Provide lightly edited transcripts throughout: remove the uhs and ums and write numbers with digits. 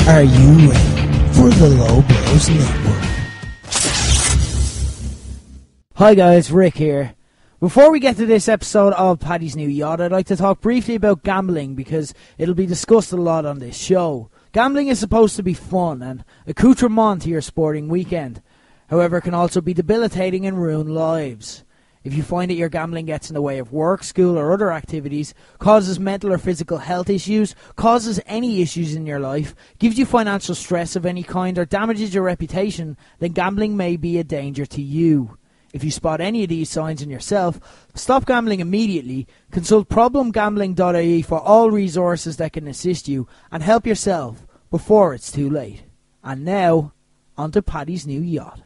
Are you ready for the Low Blows Network? Hi guys, Rick here. Before we get to this episode of Paddy's New Yacht, I'd like to talk briefly about gambling because it'll be discussed a lot on this show. Gambling is supposed to be fun and accoutrement to your sporting weekend. However, it can also be debilitating and ruin lives. If you find that your gambling gets in the way of work, school or other activities, causes mental or physical health issues, causes any issues in your life, gives you financial stress of any kind or damages your reputation, then gambling may be a danger to you. If you spot any of these signs in yourself, stop gambling immediately, consult problemgambling.ie for all resources that can assist you, and help yourself before it's too late. And now, on to Paddy's New Yacht.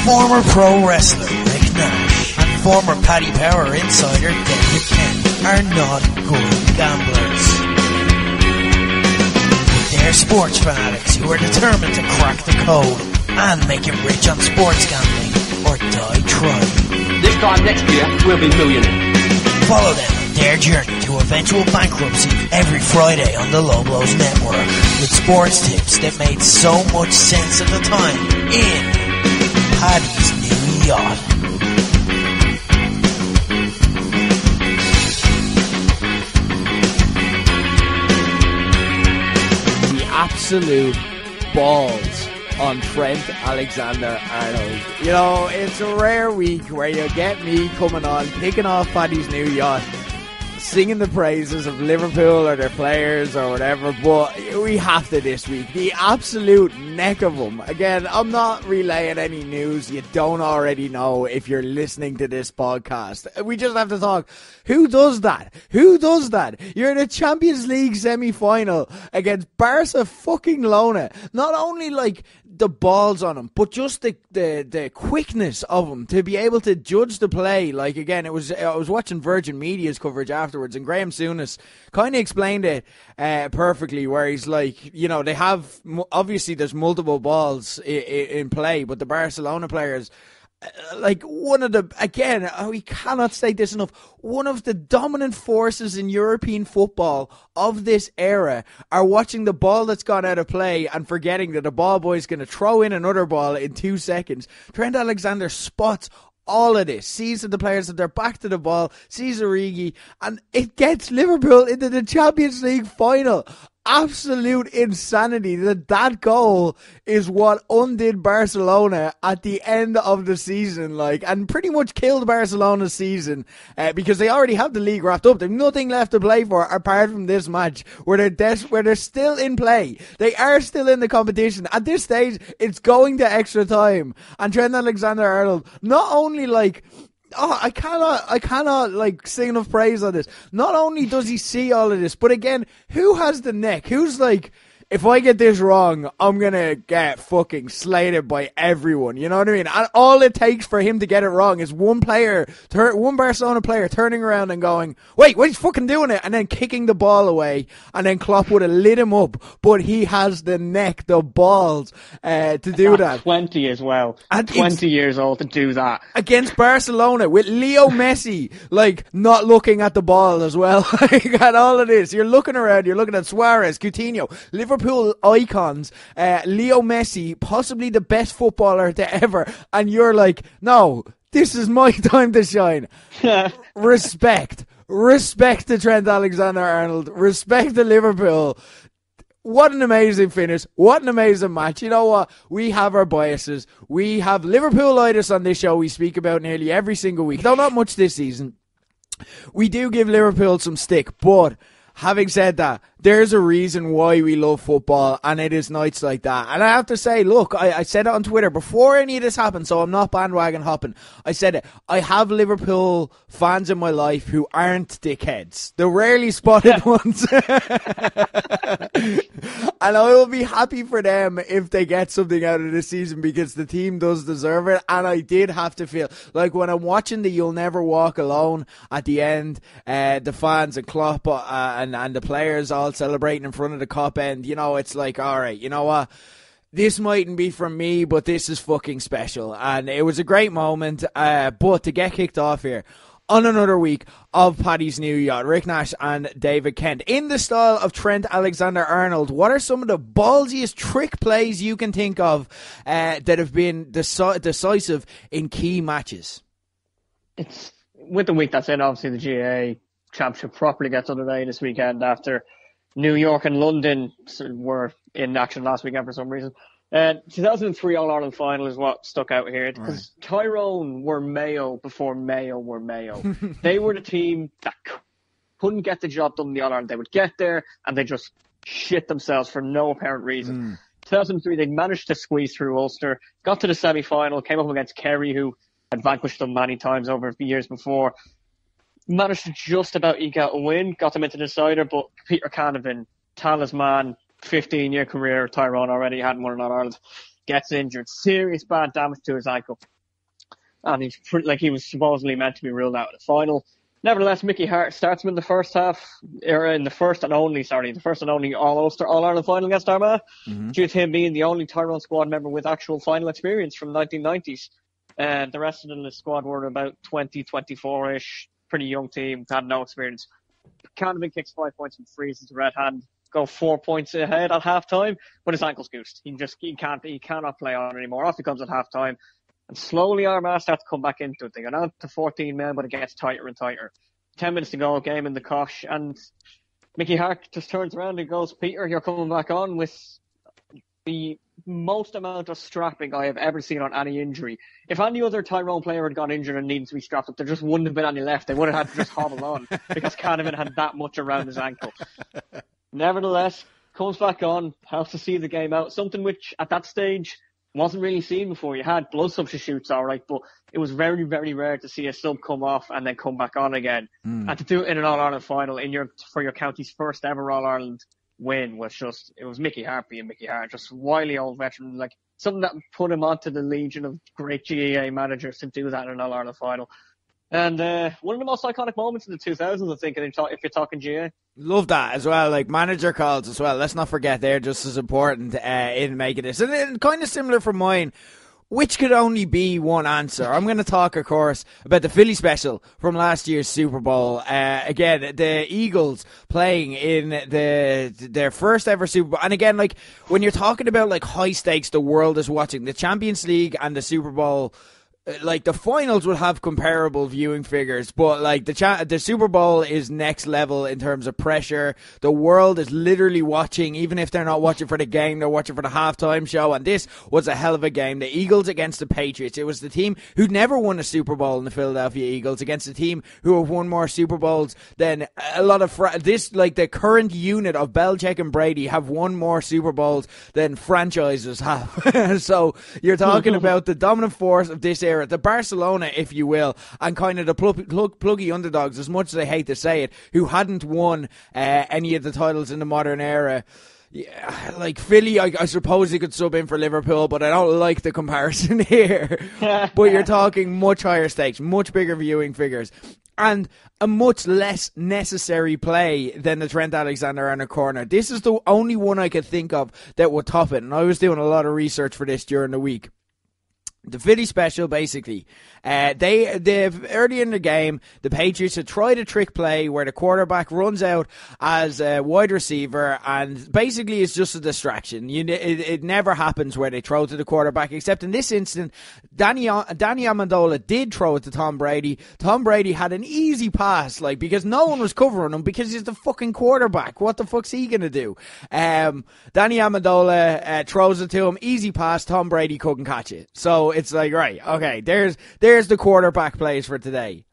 Former pro wrestler Rick Nash and former Paddy Power insider David Kent are not good gamblers. They're sports fanatics who are determined to crack the code and make it rich on sports gambling or die trying. This time next year, we'll be millionaires. Follow them on their journey to eventual bankruptcy every Friday on the Low Blows Network with sports tips that made so much sense at the time in Paddy's New Yacht. The absolute balls on Trent Alexander-Arnold. You know, it's a rare week where you get me coming on, kicking off Paddy's New Yacht, singing the praises of Liverpool or their players or whatever, but we have to this week. The absolute neck of them. Again, I'm not relaying any news you don't already know if you're listening to this podcast. We just have to talk. Who does that? Who does that? You're in a Champions League semi-final against Barca fucking Lona. Not only like the balls on him, but just the quickness of him to be able to judge the play. Like, again, I was watching Virgin Media's coverage afterwards, and Graham Souness kind of explained it perfectly, where he's like, you know, they have, obviously there's multiple balls in play, but the Barcelona players, like, one of the, again, we cannot state this enough, one of the dominant forces in European football of this era are watching the ball that's gone out of play and forgetting that the ball boy is going to throw in another ball in 2 seconds. Trent Alexander spots all of this, sees that the players that they're back to the ball, sees Origi, and it gets Liverpool into the Champions League final. Absolute insanity that goal is what undid Barcelona at the end of the season, like, and pretty much killed Barcelona's season because they already have the league wrapped up. They've nothing left to play for apart from this match where they're still in play. They are still in the competition. At this stage, it's going to extra time, and Trent Alexander-Arnold not only like, I cannot like sing enough praise on this. Not only does he see all of this, but again, who has the neck? Who's like, if I get this wrong, I'm gonna get fucking slated by everyone. You know what I mean? And all it takes for him to get it wrong is one Barcelona player turning around and going, wait, what, he's fucking doing it, and then kicking the ball away, and then Klopp would have lit him up. But he has the neck, the balls, to do that. 20 as well. And 20 years old to do that. Against Barcelona, with Leo Messi, like, not looking at the ball as well. You got all of this. You're looking around, you're looking at Suarez, Coutinho, Liverpool icons, Leo Messi, possibly the best footballer to ever, and you're like, no, this is my time to shine. Respect to Trent Alexander-Arnold, respect to Liverpool. What an amazing finish. What an amazing match. You know what? We have our biases. We have Liverpoolitis on this show we speak about nearly every single week, though not much this season. We do give Liverpool some stick, but having said that, there's a reason why we love football, and it is nights like that. And I have to say, look, I said it on Twitter before any of this happened, so I'm not bandwagon hopping. I said it. I have Liverpool fans in my life who aren't dickheads. The rarely spotted ones. And I will be happy for them if they get something out of this season, because the team does deserve it. And I did have to feel like when I'm watching the You'll Never Walk Alone at the end, the fans and Klopp and the players all celebrating in front of the Kop end, you know, it's like, alright, you know what? This mightn't be from me, but this is fucking special. And it was a great moment. But to get kicked off here, on another week of Paddy's New Yacht. Rick Nash and David Kent. In the style of Trent Alexander-Arnold, what are some of the ballsiest trick plays you can think of that have been decisive in key matches? It's with the week that's in, obviously the GAA Championship properly gets underway this weekend after New York and London were in action last weekend for some reason. 2003 All-Ireland final is what stuck out here because Tyrone were Mayo before Mayo were Mayo. They were the team that couldn't get the job done in the All-Ireland. They would get there and they just shit themselves for no apparent reason. 2003 they managed to squeeze through Ulster, got to the semi-final, came up against Kerry, who had vanquished them many times over the years before. Managed to just about eke out a win, got them into the decider, but Peter Canavan, talisman, 15-year career, Tyrone already hadn't won an All-Ireland, gets injured, serious bad damage to his ankle, and he was supposedly meant to be ruled out of the final. Nevertheless, Mickey Hart starts him in the first and only All-Ulster All-Ireland final against Armagh, due to him being the only Tyrone squad member with actual final experience from the 1990s. And the rest of the squad were about 20, 24-ish, pretty young team, had no experience. Canavan kicks 5 points from frees into red hand, go 4 points ahead at half time, but his ankle's goosed. He cannot play on anymore. Off he comes at half time, and slowly Armagh start to come back into it. They go down to 14 men, but it gets tighter and tighter. 10 minutes to go, game in the cosh, and Mickey Hart just turns around and goes, "Peter, you're coming back on," with the most amount of strapping I have ever seen on any injury. If any other Tyrone player had got injured and needed to be strapped up, there just wouldn't have been any left. They would have had to just hobble on because Canavan had that much around his ankle. Nevertheless, comes back on, helps to see the game out, something which at that stage wasn't really seen before. You had blood substitutes, all right, but it was very, very rare to see a sub come off and then come back on again. And to do it in an All-Ireland final for your county's first ever All-Ireland win it was Mickey Hart being Mickey Hart, just wily old veteran, like something that put him onto the legion of great GAA managers to do that in an All-Ireland final. And one of the most iconic moments in the 2000s, I think, if you're talking GA. Love that as well, like manager calls as well. Let's not forget they're just as important in making this. And kind of similar for mine, which could only be one answer. I'm going to talk, of course, about the Philly special from last year's Super Bowl. Again, the Eagles playing in their first ever Super Bowl. And again, like when you're talking about like high stakes, the world is watching the Champions League and the Super Bowl. Like the finals would have comparable viewing figures, but like the Super Bowl is next level in terms of pressure. The world is literally watching, even if they're not watching for the game, they're watching for the halftime show. And this was a hell of a game. The Eagles against the Patriots. It was the team who'd never won a Super Bowl in the Philadelphia Eagles against a team who have won more Super Bowls than a lot of the current unit of Belichick and Brady have won more Super Bowls than franchises have. So you're talking about the dominant force of this era. The Barcelona, if you will, and kind of the pluggy underdogs, as much as I hate to say it, who hadn't won any of the titles in the modern era. Yeah, like Philly, I suppose you could sub in for Liverpool, but I don't like the comparison here. But you're talking much higher stakes, much bigger viewing figures, and a much less necessary play than the Trent Alexander-Arnold corner. This is the only one I could think of that would top it, and I was doing a lot of research for this during the week. The Philly special, basically, they've early in the game, the Patriots had tried a trick play where the quarterback runs out as a wide receiver, and basically it's just a distraction. It never happens where they throw to the quarterback, except in this instant, Danny Amendola did throw it to Tom Brady. Tom Brady had an easy pass, like, because no one was covering him because he's the fucking quarterback. What the fuck's he gonna do? Danny Amendola throws it to him, easy pass. Tom Brady couldn't catch it, so it's like, right, okay, there's the quarterback plays for today.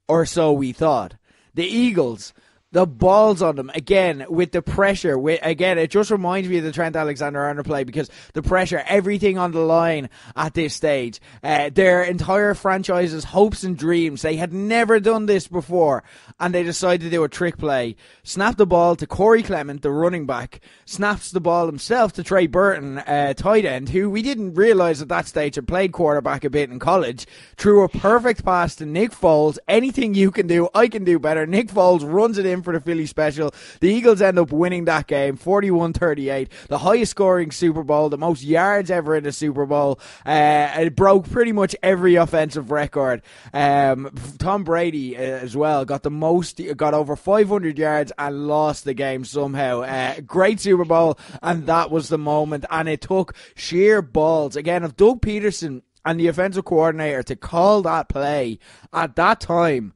Or so we thought. The Eagles, the balls on them, again, with the pressure. Again, it just reminds me of the Trent Alexander-Arnold play because the pressure, everything on the line at this stage. Their entire franchise's hopes and dreams. They had never done this before, and they decided to do a trick play. Snap the ball to Corey Clement, the running back. Snaps the ball himself to Trey Burton, tight end, who we didn't realise at that stage had played quarterback a bit in college. Threw a perfect pass to Nick Foles. Anything you can do, I can do better. Nick Foles runs it in for the Philly special. The Eagles end up winning that game, 41-38. The highest scoring Super Bowl, the most yards ever in a Super Bowl. It broke pretty much every offensive record. Tom Brady as well got over 500 yards and lost the game somehow. Great Super Bowl, and that was the moment. And it took sheer balls, again, of Doug Peterson and the offensive coordinator to call that play at that time.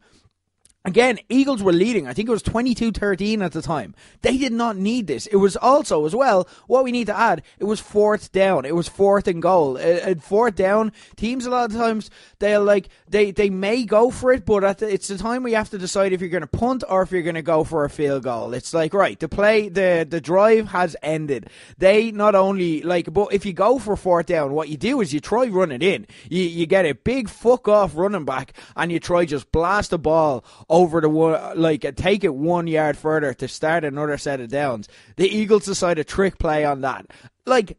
Again, Eagles were leading. I think it was 22-13 at the time. They did not need this. It was also, as well, what we need to add, it was fourth down. It was fourth and goal. At fourth down, teams a lot of times, they may go for it, but it's the time where you have to decide if you're going to punt or if you're going to go for a field goal. It's like, right, the drive has ended. They not only, but if you go for fourth down, what you do is you try run it in. You get a big fuck off running back and you try just blast the ball over the one, take it 1 yard further to start another set of downs. The Eagles decide a trick play on that.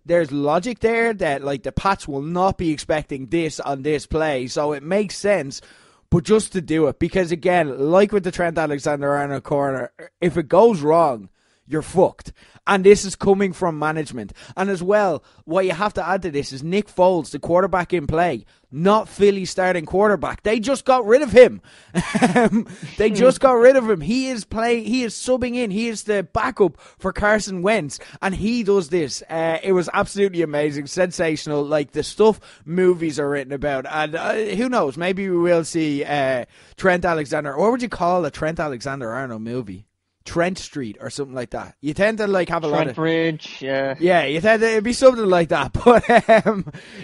There's logic there that, the Pats will not be expecting this on this play, so it makes sense. But just to do it, because again, like with the Trent Alexander-Arnold corner, if it goes wrong, you're fucked. And this is coming from management. And as well, what you have to add to this is Nick Foles, the quarterback in play, not Philly's starting quarterback. They just got rid of him. They just got rid of him. He is subbing in. He is the backup for Carson Wentz. And he does this. It was absolutely amazing. Sensational. The stuff movies are written about. And who knows? Maybe we will see Trent Alexander. What would you call a Trent Alexander-Arnold movie? Trent Street or something like that. You tend to have a lot of Trent Bridge, yeah. Yeah, you tend to, it'd be something like that. But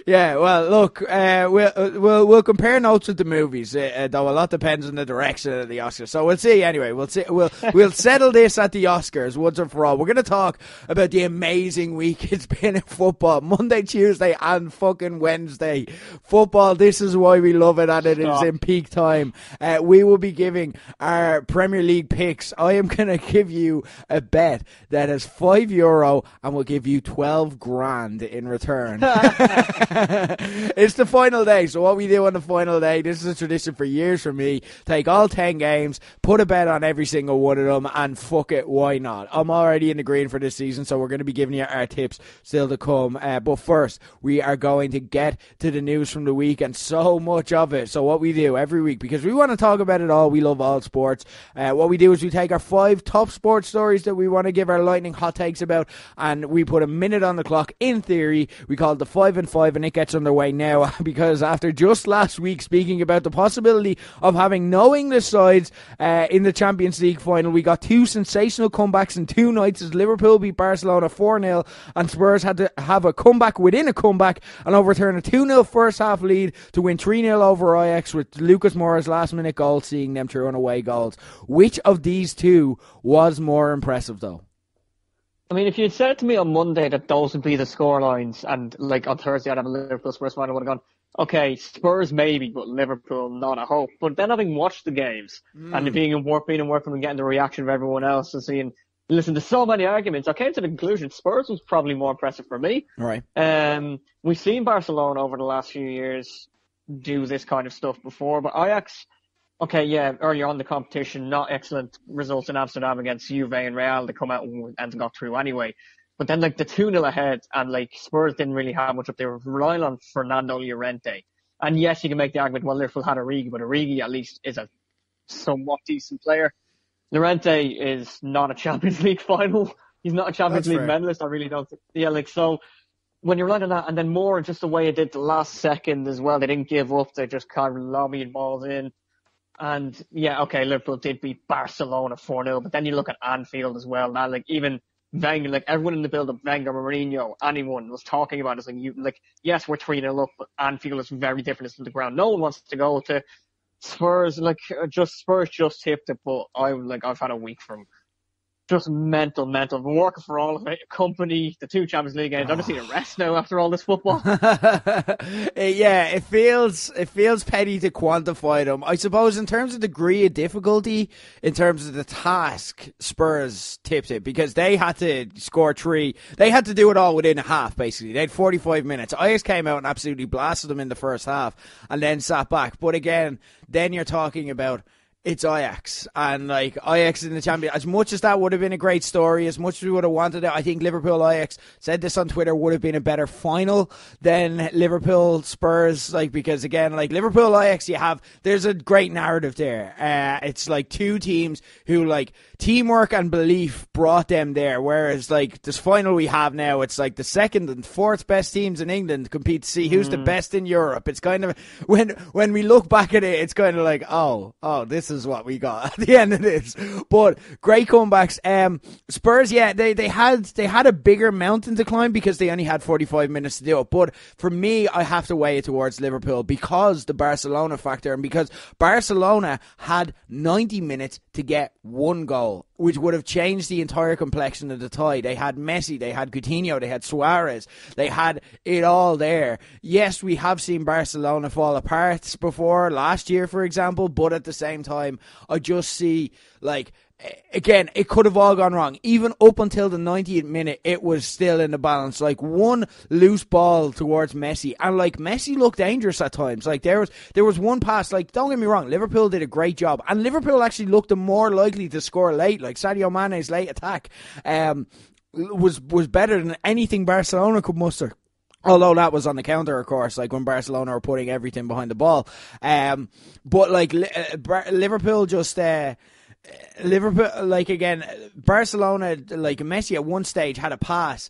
yeah, well, look, we'll compare notes with the movies, though a lot depends on the direction of the Oscars. So we'll see. Anyway, we'll settle this at the Oscars once and for all. We're going to talk about the amazing week it's been in football, Monday, Tuesday, and fucking Wednesday. Football, this is why we love it, and it is in peak time. We will be giving our Premier League picks. I am going to give you a bet that is €5 and will give you 12 grand in return. It's the final day, so what we do on the final day, this is a tradition for years for me, take all 10 games, put a bet on every single one of them, and fuck it, why not? I'm already in the green for this season, so we're going to be giving you our tips still to come, but first we are going to get to the news from the week, and so much of it. So what we do every week, because we want to talk about it all, we love all sports, what we do is we take our 5 top sports stories that we want to give our lightning hot takes about, and we put a minute on the clock. In theory, we call it the 5 and 5, and it gets underway now because after just last week speaking about the possibility of having no English sides in the Champions League final, we got 2 sensational comebacks in 2 nights as Liverpool beat Barcelona 4-0 and Spurs had to have a comeback within a comeback and overturn a 2-0 first half lead to win 3-0 over Ajax, with Lucas Moura's last minute goal seeing them through on away goals. Which of these two was more impressive, though? I mean, if you'd said it to me on Monday that those would be the scorelines, and on Thursday I'd have a Liverpool Spurs final, I would have gone, okay, Spurs maybe, but Liverpool not a hope. But then having watched the games and being in working and getting the reaction of everyone else and seeing, listen to so many arguments, I came to the conclusion Spurs was probably more impressive for me. Right. We've seen Barcelona over the last few years do this kind of stuff before, but Ajax, okay, yeah, earlier on the competition, not excellent results in Amsterdam against Juve and Real. They come out and got through anyway. But then, the 2-0 ahead, and, Spurs didn't really have much up. They were relying on Fernando Llorente. And yes, you can make the argument, well, Liverpool had Origi, but Origi at least is a somewhat decent player. Llorente is not a Champions League final. He's not a Champions League medalist. I really don't think. Yeah, so when you're relying on that, and then more just the way it did the last second as well, they didn't give up. They just kind of lobbied balls in. And yeah, okay, Liverpool did beat Barcelona 4-0, but then you look at Anfield as well. Now, even Wenger, everyone in the build-up, Wenger, Mourinho, anyone was talking about it. Yes, we're 3-0 up, but Anfield is very different. It's the ground. No one wants to go to Spurs. Spurs just tipped it, but I've had a week from just mental. I've been working for all of it, company, the 2 Champions League games. I just need a rest now after all this football. Yeah, it feels petty to quantify them. I suppose in terms of degree of difficulty, in terms of the task, Spurs tipped it because they had to score 3. They had to do it all within a half, basically. They had 45 minutes. Ajax came out and absolutely blasted them in the first half and then sat back. But again, then you're talking about it's Ajax, and like Ajax in the champion. As much as that would have been a great story, as much as we would have wanted it, I think Liverpool Ajax, said this on Twitter, would have been a better final than Liverpool Spurs. Like, because again, like Liverpool Ajax, there's a great narrative there. It's like two teams who, like, teamwork and belief brought them there. Whereas like this final we have now, it's like the second and fourth best teams in England compete to see who's the best in Europe. It's kind of, when we look back at it, it's kind of like, oh, this is what we got at the end of this. But great comebacks. Spurs, they had a bigger mountain to climb because they only had 45 minutes to do it. But for me, I have to weigh it towards Liverpool because the Barcelona factor, and because Barcelona had 90 minutes to get one goal, which would have changed the entire complexion of the tie. They had Messi, they had Coutinho, they had Suarez, they had it all there. Yes, we have seen Barcelona fall apart before, last year, for example, but at the same time, I just see, like, again, it could have all gone wrong. Even up until the 90th minute, it was still in the balance. Like, one loose ball towards Messi, and like Messi looked dangerous at times. Like, there was one pass. Like, don't get me wrong, Liverpool did a great job, and Liverpool actually looked more likely to score late. Like, Sadio Mane's late attack was better than anything Barcelona could muster. Although that was on the counter, of course, like when Barcelona were putting everything behind the ball. But like Liverpool just. Liverpool, like, again, Barcelona, like Messi at one stage had a pass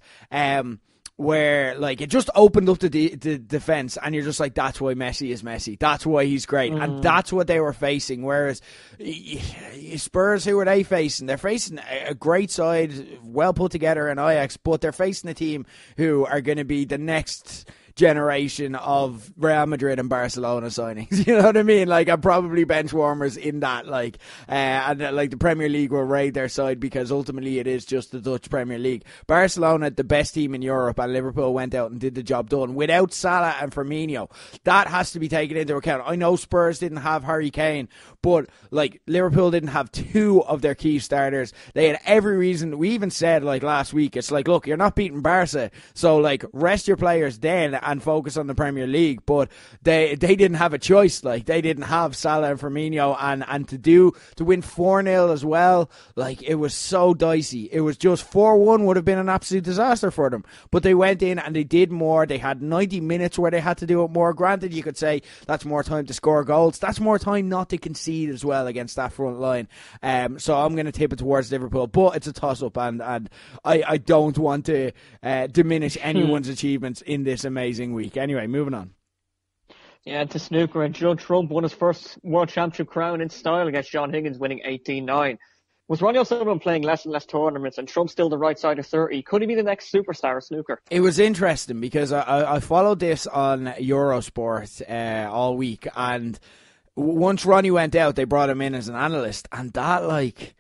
where, like, it just opened up the defense, and you're just like, that's why Messi is Messi. That's why he's great. And that's what they were facing. Whereas Spurs, who are they facing? They're facing a great side, well put together in Ajax, but they're facing a team who are going to be the next generation of Real Madrid and Barcelona signings. You know what I mean? Like, I'm probably bench warmers in that, like, and like the Premier League will raid their side because ultimately it is just the Dutch Premier League. Barcelona, the best team in Europe, and Liverpool went out and did the job done without Salah and Firmino. That has to be taken into account. I know Spurs didn't have Harry Kane, but like Liverpool didn't have two of their key starters. They had every reason. We even said, like, last week, it's like, look, you're not beating Barca, so like rest your players then and focus on the Premier League. But they didn't have a choice. Like, they didn't have Salah and Firmino, and to win 4-0 as well, like, it was so dicey. It was just 4-1 would have been an absolute disaster for them, but they went in and they did more. They had 90 minutes where they had to do it more. Granted, you could say that's more time to score goals, that's more time not to concede as well against that front line. So I'm going to tip it towards Liverpool, but it's a toss-up, and I don't want to diminish anyone's achievements in this amazing week. Anyway, moving on. Yeah, to snooker, and Judd Trump won his first World Championship crown in style against John Higgins, winning 18-9. Was Ronnie O'Sullivan playing less and less tournaments, and Trump still the right side of 30? Could he be the next superstar of snooker? It was interesting because I followed this on Eurosport all week, and once Ronnie went out, they brought him in as an analyst, and that, like,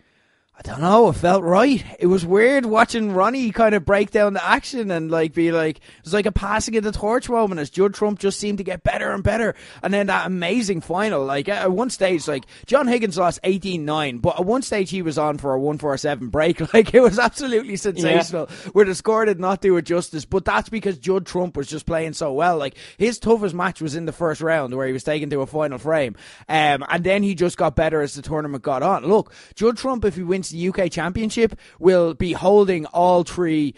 I don't know, it felt right. It was weird watching Ronnie kind of break down the action and like be like, it was like a passing of the torch moment as Judd Trump just seemed to get better and better. And then that amazing final, like at one stage, like John Higgins lost 18-9, but at one stage he was on for a 1-4-7 break. Like, it was absolutely sensational, where the score did not do it justice. But that's because Judd Trump was just playing so well. Like, his toughest match was in the first round where he was taken to a final frame. And then he just got better as the tournament got on. Look, Judd Trump, if he wins the UK Championship, will be holding all three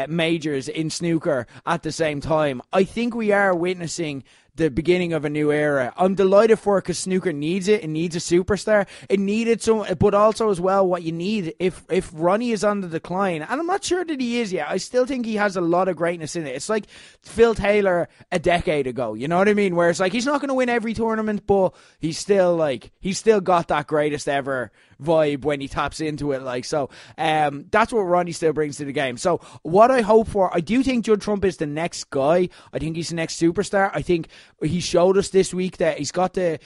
majors in snooker at the same time. I think we are witnessing the beginning of a new era. I'm delighted for it because snooker needs it. It needs a superstar. It needed some, but also as well what you need if Ronnie is on the decline, and I'm not sure that he is yet. I still think he has a lot of greatness in it. It's like Phil Taylor a decade ago. You know what I mean? Where it's like he's not going to win every tournament, but he's still got that greatest ever vibe when he taps into it. Like, so that's what Ronnie still brings to the game. So what I hope for, I do think Judd Trump is the next guy. I think he's the next superstar. I think he showed us this week that he's got the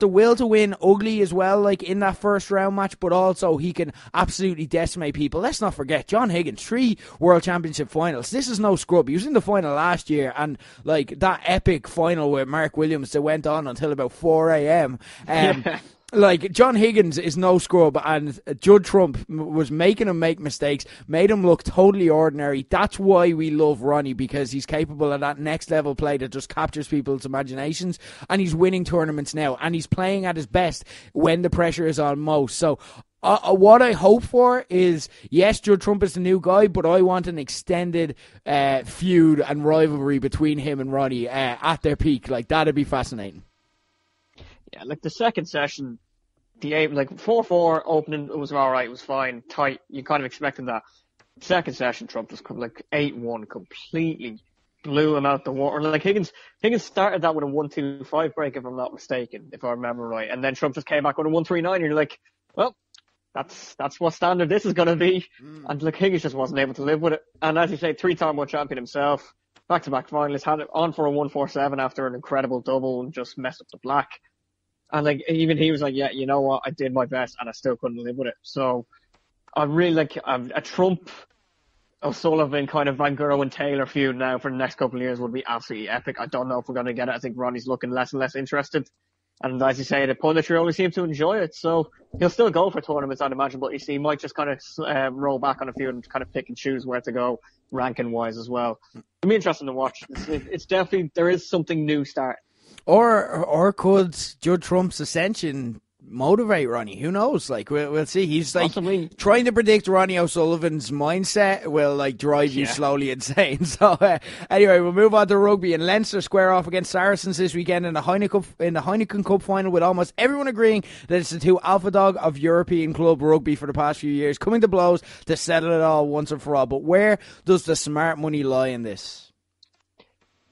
will to win ugly as well, like in that first round match, but also he can absolutely decimate people. Let's not forget John Higgins, 3 World Championship finals. This is no scrub. He was in the final last year, and like that epic final with Mark Williams that went on until about 4 a.m. Like, John Higgins is no scrub, and Judd Trump was making him make mistakes, made him look totally ordinary. That's why we love Ronnie, because he's capable of that next level play that just captures people's imaginations, and he's winning tournaments now, and he's playing at his best when the pressure is on most. So what I hope for is, yes, Judd Trump is the new guy, but I want an extended feud and rivalry between him and Ronnie at their peak. Like, that'd be fascinating. Yeah, like the second session, the 4-4 opening, it was all right, it was fine, tight. You kind of expected that. Second session, Trump was like 8-1, completely blew him out the water. Like Higgins started that with a 1-2-5 break, if I'm not mistaken, if I remember right, and then Trump just came back with a 1-3-9, and you're like, well, that's what standard this is going to be. And like Higgins just wasn't able to live with it. And as you say, 3-time world champion himself, back-to-back finalists, had it on for a 1-4-7 after an incredible double and just messed up the black. And like, even he was like, yeah, you know what? I did my best and I still couldn't live with it. So I really like a Trump, O'Sullivan kind of Van Gogh and Taylor feud now for the next couple of years would be absolutely epic. I don't know if we're going to get it. I think Ronnie's looking less and less interested. And as you say, the punditry always seem to enjoy it. So he'll still go for tournaments, I'd imagine, but he might just kind of roll back on a few and kind of pick and choose where to go ranking wise as well. It'll be interesting to watch. It's definitely, there is something new starting. Or could Judd Trump's ascension motivate Ronnie? Who knows? Like, we'll see. He's like possibly trying to predict Ronnie O'Sullivan's mindset will like drive you slowly insane. So anyway, we'll move on to rugby, and Leinster square off against Saracens this weekend in the Heineken Cup final, with almost everyone agreeing that it's the two alpha dog of European club rugby for the past few years coming to blows to settle it all once and for all. But where does the smart money lie in this?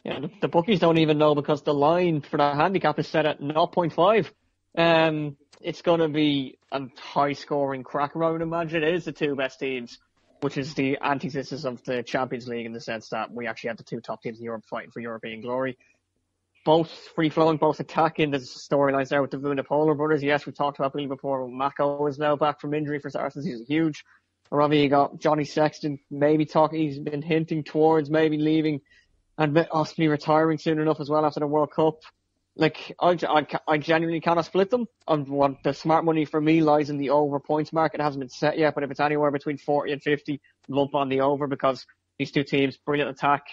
Yeah, the bookies don't even know, because the line for the handicap is set at 0.5. It's going to be a high-scoring cracker, I would imagine. It is the two best teams, which is the antithesis of the Champions League in the sense that we actually have the two top teams in Europe fighting for European glory. Both free-flowing, both attacking. There's storylines there with the Vunipola brothers. Yes, we talked about Billy before. Mako is now back from injury for Saracens. He's huge. Around you got Johnny Sexton, he's been hinting towards maybe leaving and possibly retiring soon enough as well after the World Cup. Like, I genuinely cannot split them. The smart money for me lies in the over points market. It hasn't been set yet, but if it's anywhere between 40 and 50, lump on the over, because these two teams, brilliant attack,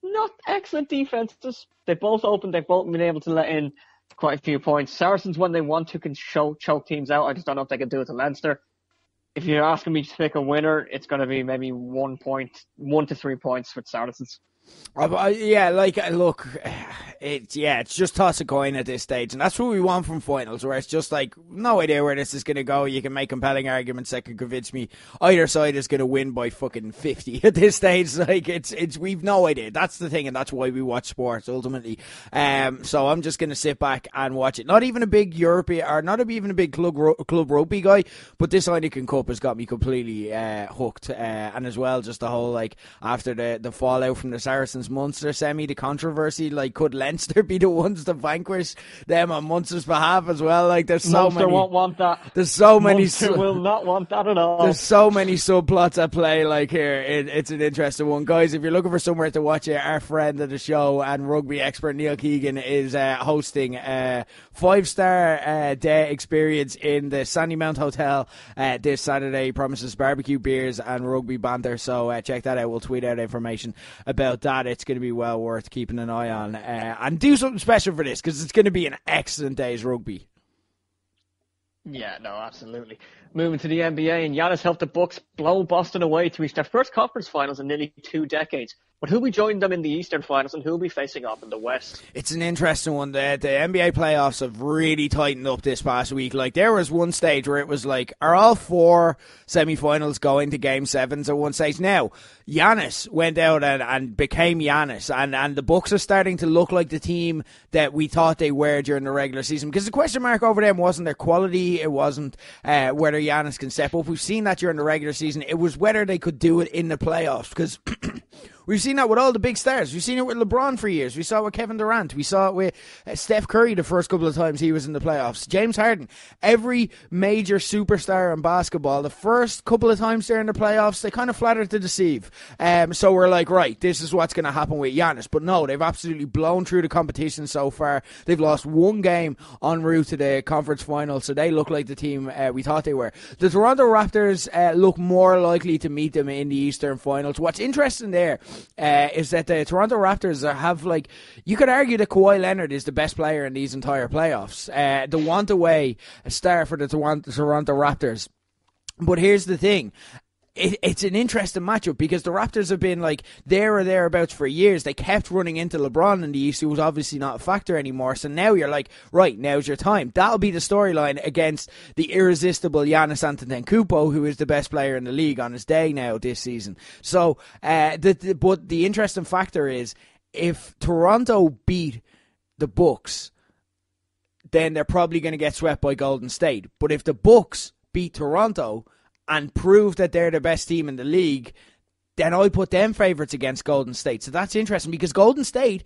not excellent defenses. They both opened, they've both been able to let in quite a few points. Saracens, when they want to, can choke teams out. I just don't know if they can do it to Leinster. If you're asking me to pick a winner, it's going to be maybe 1 to 3 points with Saracens. It's just toss a coin at this stage, and that's what we want from finals, where it's just like, no idea where this is going to go. You can make compelling arguments that can convince me either side is going to win by fucking 50 at this stage. Like, we've no idea. That's the thing, and that's why we watch sports ultimately. So I'm just going to sit back and watch it. Not even a big European, or not even a big club rugby guy, but this Heineken Cup has got me completely hooked. And as well, just the whole, like, after the fallout from the Saracens Munster semi, the controversy, like, could Leinster be the ones to vanquish them on Munster's behalf as well? Like, there's so Munster many. Won't want that. There's so many. Munster will not want that at all. There's so many subplots at play. Like, here, it's an interesting one, guys. If you're looking for somewhere to watch it, our friend of the show and rugby expert Neil Keegan is hosting a 5-star day experience in the Sandymount Hotel this Saturday. He promises barbecue, beers, and rugby banter. So check that out. We'll tweet out information about that. It's going to be well worth keeping an eye on, and do something special for this, because it's going to be an excellent day's rugby. Yeah, no, absolutely. Moving to the NBA, and Giannis helped the Bucks blow Boston away to reach their first conference finals in nearly 2 decades. But who'll be joining them in the Eastern Finals, and who'll be facing off in the West? It's an interesting one. The NBA playoffs have really tightened up this past week. Like, there was one stage where it was like, are all 4 semi-finals going to Game 7s at one stage? Now, Giannis went out and became Giannis, and the Bucks are starting to look like the team that we thought they were during the regular season. Because the question mark over them wasn't their quality, it wasn't whether Giannis can step up. We've seen that during the regular season. It was whether they could do it in the playoffs, because We've seen that with all the big stars. We've seen it with LeBron for years. We saw it with Kevin Durant. We saw it with Steph Curry the first couple of times he was in the playoffs. James Harden. Every major superstar in basketball, the first couple of times they're in the playoffs, they kind of flatter to deceive. So we're like, right, this is what's going to happen with Giannis. But no, they've absolutely blown through the competition so far. They've lost one game en route to the conference final, so they look like the team we thought they were. The Toronto Raptors look more likely to meet them in the Eastern Finals. What's interesting there is that the Toronto Raptors have, like, you could argue that Kawhi Leonard is the best player in these entire playoffs. The want-away star for the Toronto Raptors. But here's the thing. It's an interesting matchup because the Raptors have been like there or thereabouts for years. They kept running into LeBron in the East, who was obviously not a factor anymore. So now you're like, right, now's your time. That'll be the storyline against the irresistible Giannis Antetokounmpo, who is the best player in the league on his day now this season. So, but the interesting factor is if Toronto beat the Bucks, then they're probably going to get swept by Golden State. But if the Bucks beat Toronto and prove that they're the best team in the league, then I put them favourites against Golden State. So that's interesting because Golden State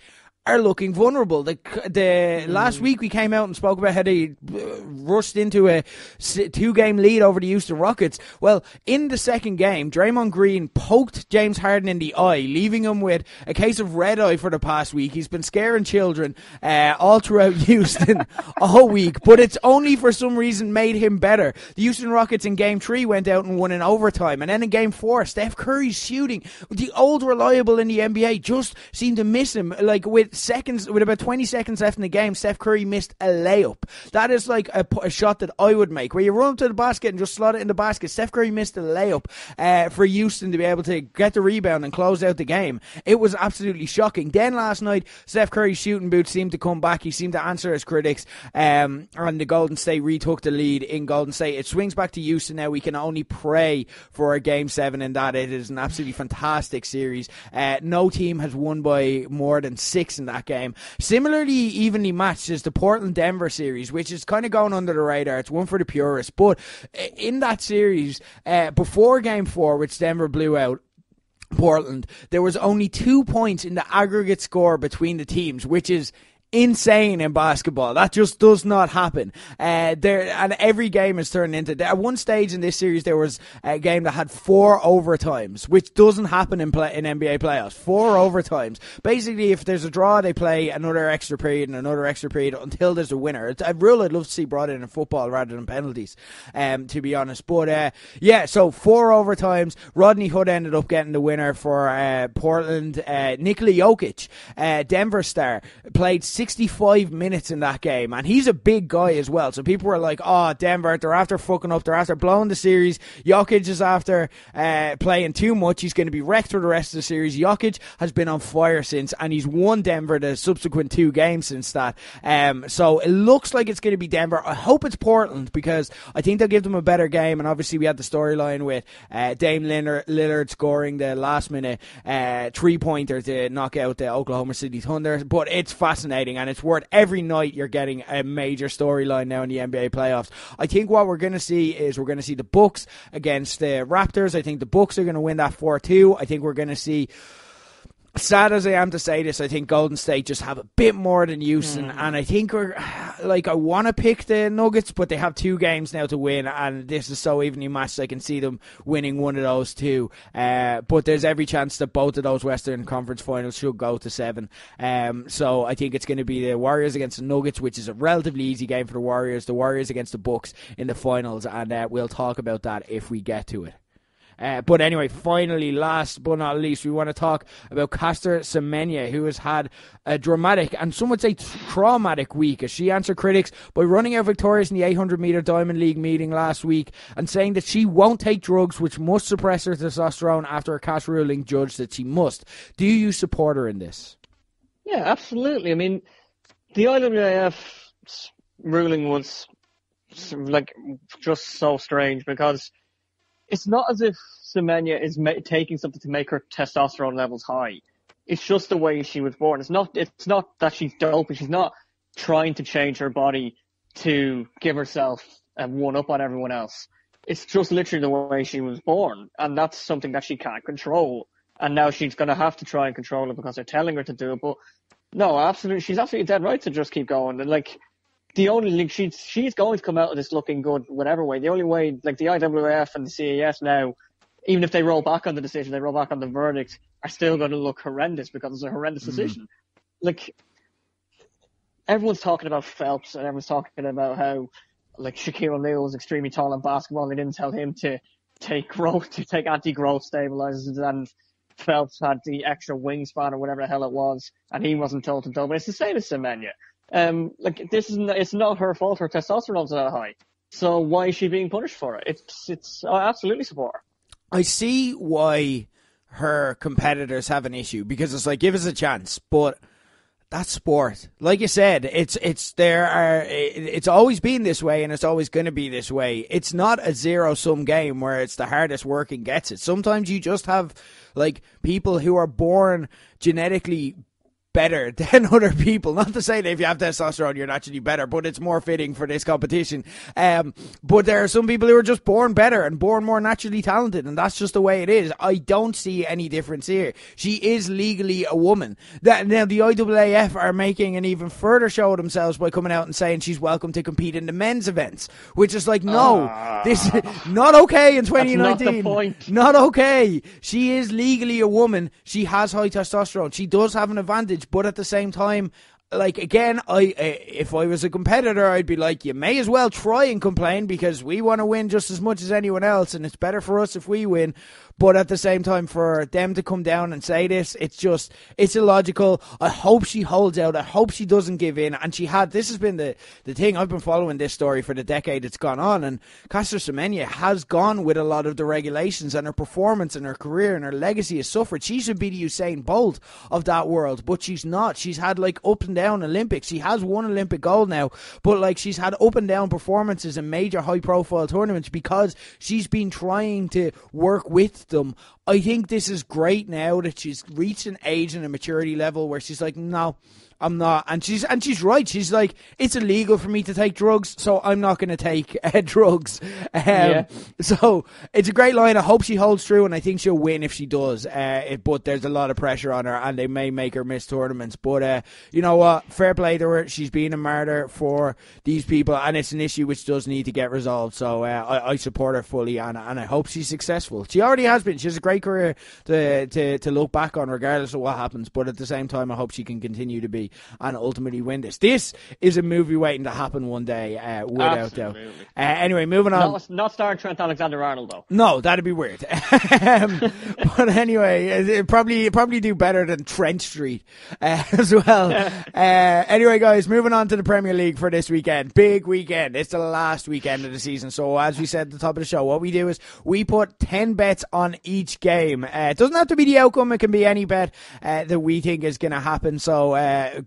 are looking vulnerable. The last week we came out and spoke about how they rushed into a 2-game lead over the Houston Rockets. Well, in the second game, Draymond Green poked James Harden in the eye, leaving him with a case of red eye for the past week. He's been scaring children all throughout Houston all week, but it's only for some reason made him better. The Houston Rockets in Game 3 went out and won in overtime, and then in Game 4, Steph Curry's shooting, the old reliable in the NBA, just seemed to miss him. Like with about 20 seconds left in the game, Steph Curry missed a layup. That is like a shot that I would make, where you run up to the basket and just slot it in the basket. Steph Curry missed a layup for Houston to be able to get the rebound and close out the game. It was absolutely shocking. Then last night, Steph Curry's shooting boots seemed to come back. He seemed to answer his critics, and the Golden State retook the lead in Golden State. It swings back to Houston now. We can only pray for a Game 7 in that. It is an absolutely fantastic series. No team has won by more than 6 in that game. Similarly evenly matched is the Portland-Denver series, which is kind of going under the radar. It's one for the purists. But in that series, before Game 4, which Denver blew out Portland, there was only 2 points in the aggregate score between the teams, which is insane in basketball. That just does not happen. And every game is turned into. At one stage in this series, there was a game that had 4 overtimes, which doesn't happen in NBA playoffs. 4 overtimes. Basically, if there's a draw, they play another extra period and another extra period until there's a winner. It's a rule I'd love to see brought in football rather than penalties, to be honest. But so 4 overtimes. Rodney Hood ended up getting the winner for Portland. Nikola Jokic, Denver star, played 65 minutes in that game, and he's a big guy as well. So people were like, oh, Denver, they're after fucking up, they're after blowing the series. Jokic is after playing too much. He's going to be wrecked for the rest of the series. Jokic has been on fire since, and he's won Denver the subsequent 2 games since that. So it looks like it's going to be Denver. I hope it's Portland, because I think they'll give them a better game. And obviously we had the storyline with Dame Lillard scoring the last minute 3-pointer to knock out the Oklahoma City Thunder. But it's fascinating, and it's worth every night you're getting a major storyline now in the NBA playoffs. I think what we're going to see is we're going to see the Bucks against the Raptors. I think the Bucks are going to win that 4-2. I think we're going to see, sad as I am to say this, I think Golden State just have a bit more than Houston, and I think I want to pick the Nuggets, but they have 2 games now to win, and this is so evenly matched I can see them winning one of those 2. But there's every chance that both of those Western Conference finals should go to 7. So I think it's going to be the Warriors against the Nuggets, which is a relatively easy game for the Warriors against the Bucks in the finals, and we'll talk about that if we get to it. But anyway, finally, last but not least, we want to talk about Caster Semenya, who has had a dramatic and some would say traumatic week, as she answered critics by running out victorious in the 800-metre Diamond League meeting last week and saying that she won't take drugs which must suppress her testosterone after a cash ruling judged that she must. Do you support her in this? Yeah, absolutely. I mean, the IWAF ruling was like just so strange, because it's not as if Semenya is taking something to make her testosterone levels high. It's just the way she was born. It's not that she's doping. She's not trying to change her body to give herself a one-up on everyone else. It's just literally the way she was born, and that's something that she can't control. and now she's going to have to try and control it because they're telling her to do it. But no, absolutely, she's absolutely dead right to just keep going. And like, the only, like, she's going to come out of this looking good whatever way. The only way, like, the IWF and the CAS now, even if they roll back on the decision, they roll back on the verdict, are still going to look horrendous because it's a horrendous decision. Like, everyone's talking about Phelps and everyone's talking about how, like, Shaquille O'Neal was extremely tall in basketball and they didn't tell him to take anti-growth stabilizers, and Phelps had the extra wingspan or whatever the hell it was, and he wasn't told to do it. But it's the same as Semenya. Like, it's not her fault. Her testosterone's that high. So why is she being punished for it? I absolutely support her. I see why her competitors have an issue, because it's like, give us a chance, but that's sport. Like you said, it's always been this way and it's always going to be this way. It's not a zero-sum game where it's the hardest working gets it. Sometimes you just have, like, people who are born genetically better than other people. Not to say that if you have testosterone you're naturally better, but it's more fitting for this competition. But there are some people who are just born better and born more naturally talented, and that's just the way it is. I don't see any difference here. She is legally a woman. Now the IAAF are making an even further show of themselves by coming out and saying she's welcome to compete in the men's events, which is like, no, this is not okay in 2019. That's not the point. Not okay. She is legally a woman. She has high testosterone. She does have an advantage. But at the same time, like, again, if I was a competitor, I'd be like, you may as well try and complain because we want to win just as much as anyone else, and it's better for us if we win. But at the same time, for them to come down and say this, it's illogical. I hope she holds out. I hope she doesn't give in. And this has been the thing. I've been following this story for the decade it's gone on. And Caster Semenya has gone with a lot of the regulations, and her performance and her career and her legacy has suffered. She should be the Usain Bolt of that world, but she's not. She's had, like, up and down Olympics. She has won Olympic gold now, but, like, she's had up and down performances in major high profile tournaments because she's been trying to work with them. I think this is great now that she's reached an age and a maturity level where she's like, no, I'm not. And she's right. She's like, it's illegal for me to take drugs, so I'm not going to take drugs. So it's a great line. I hope she holds true, and I think she'll win if she does. But there's a lot of pressure on her, and they may make her miss tournaments. But you know what? Fair play to her. She's been a martyr for these people, and it's an issue which does need to get resolved. So I support her fully, and I hope she's successful. She already has been. She has a great career to look back on, regardless of what happens. But at the same time, I hope she can continue to be and ultimately win this. This is a movie waiting to happen one day, without doubt. Anyway, moving on. Not starring Trent Alexander-Arnold, though. No, that'd be weird. But anyway, it probably do better than Trent Street as well. Anyway, guys, moving on to the Premier League for this weekend. Big weekend. It's the last weekend of the season. So as we said at the top of the show, what we do is we put 10 bets on each game. It doesn't have to be the outcome. It can be any bet that we think is going to happen. So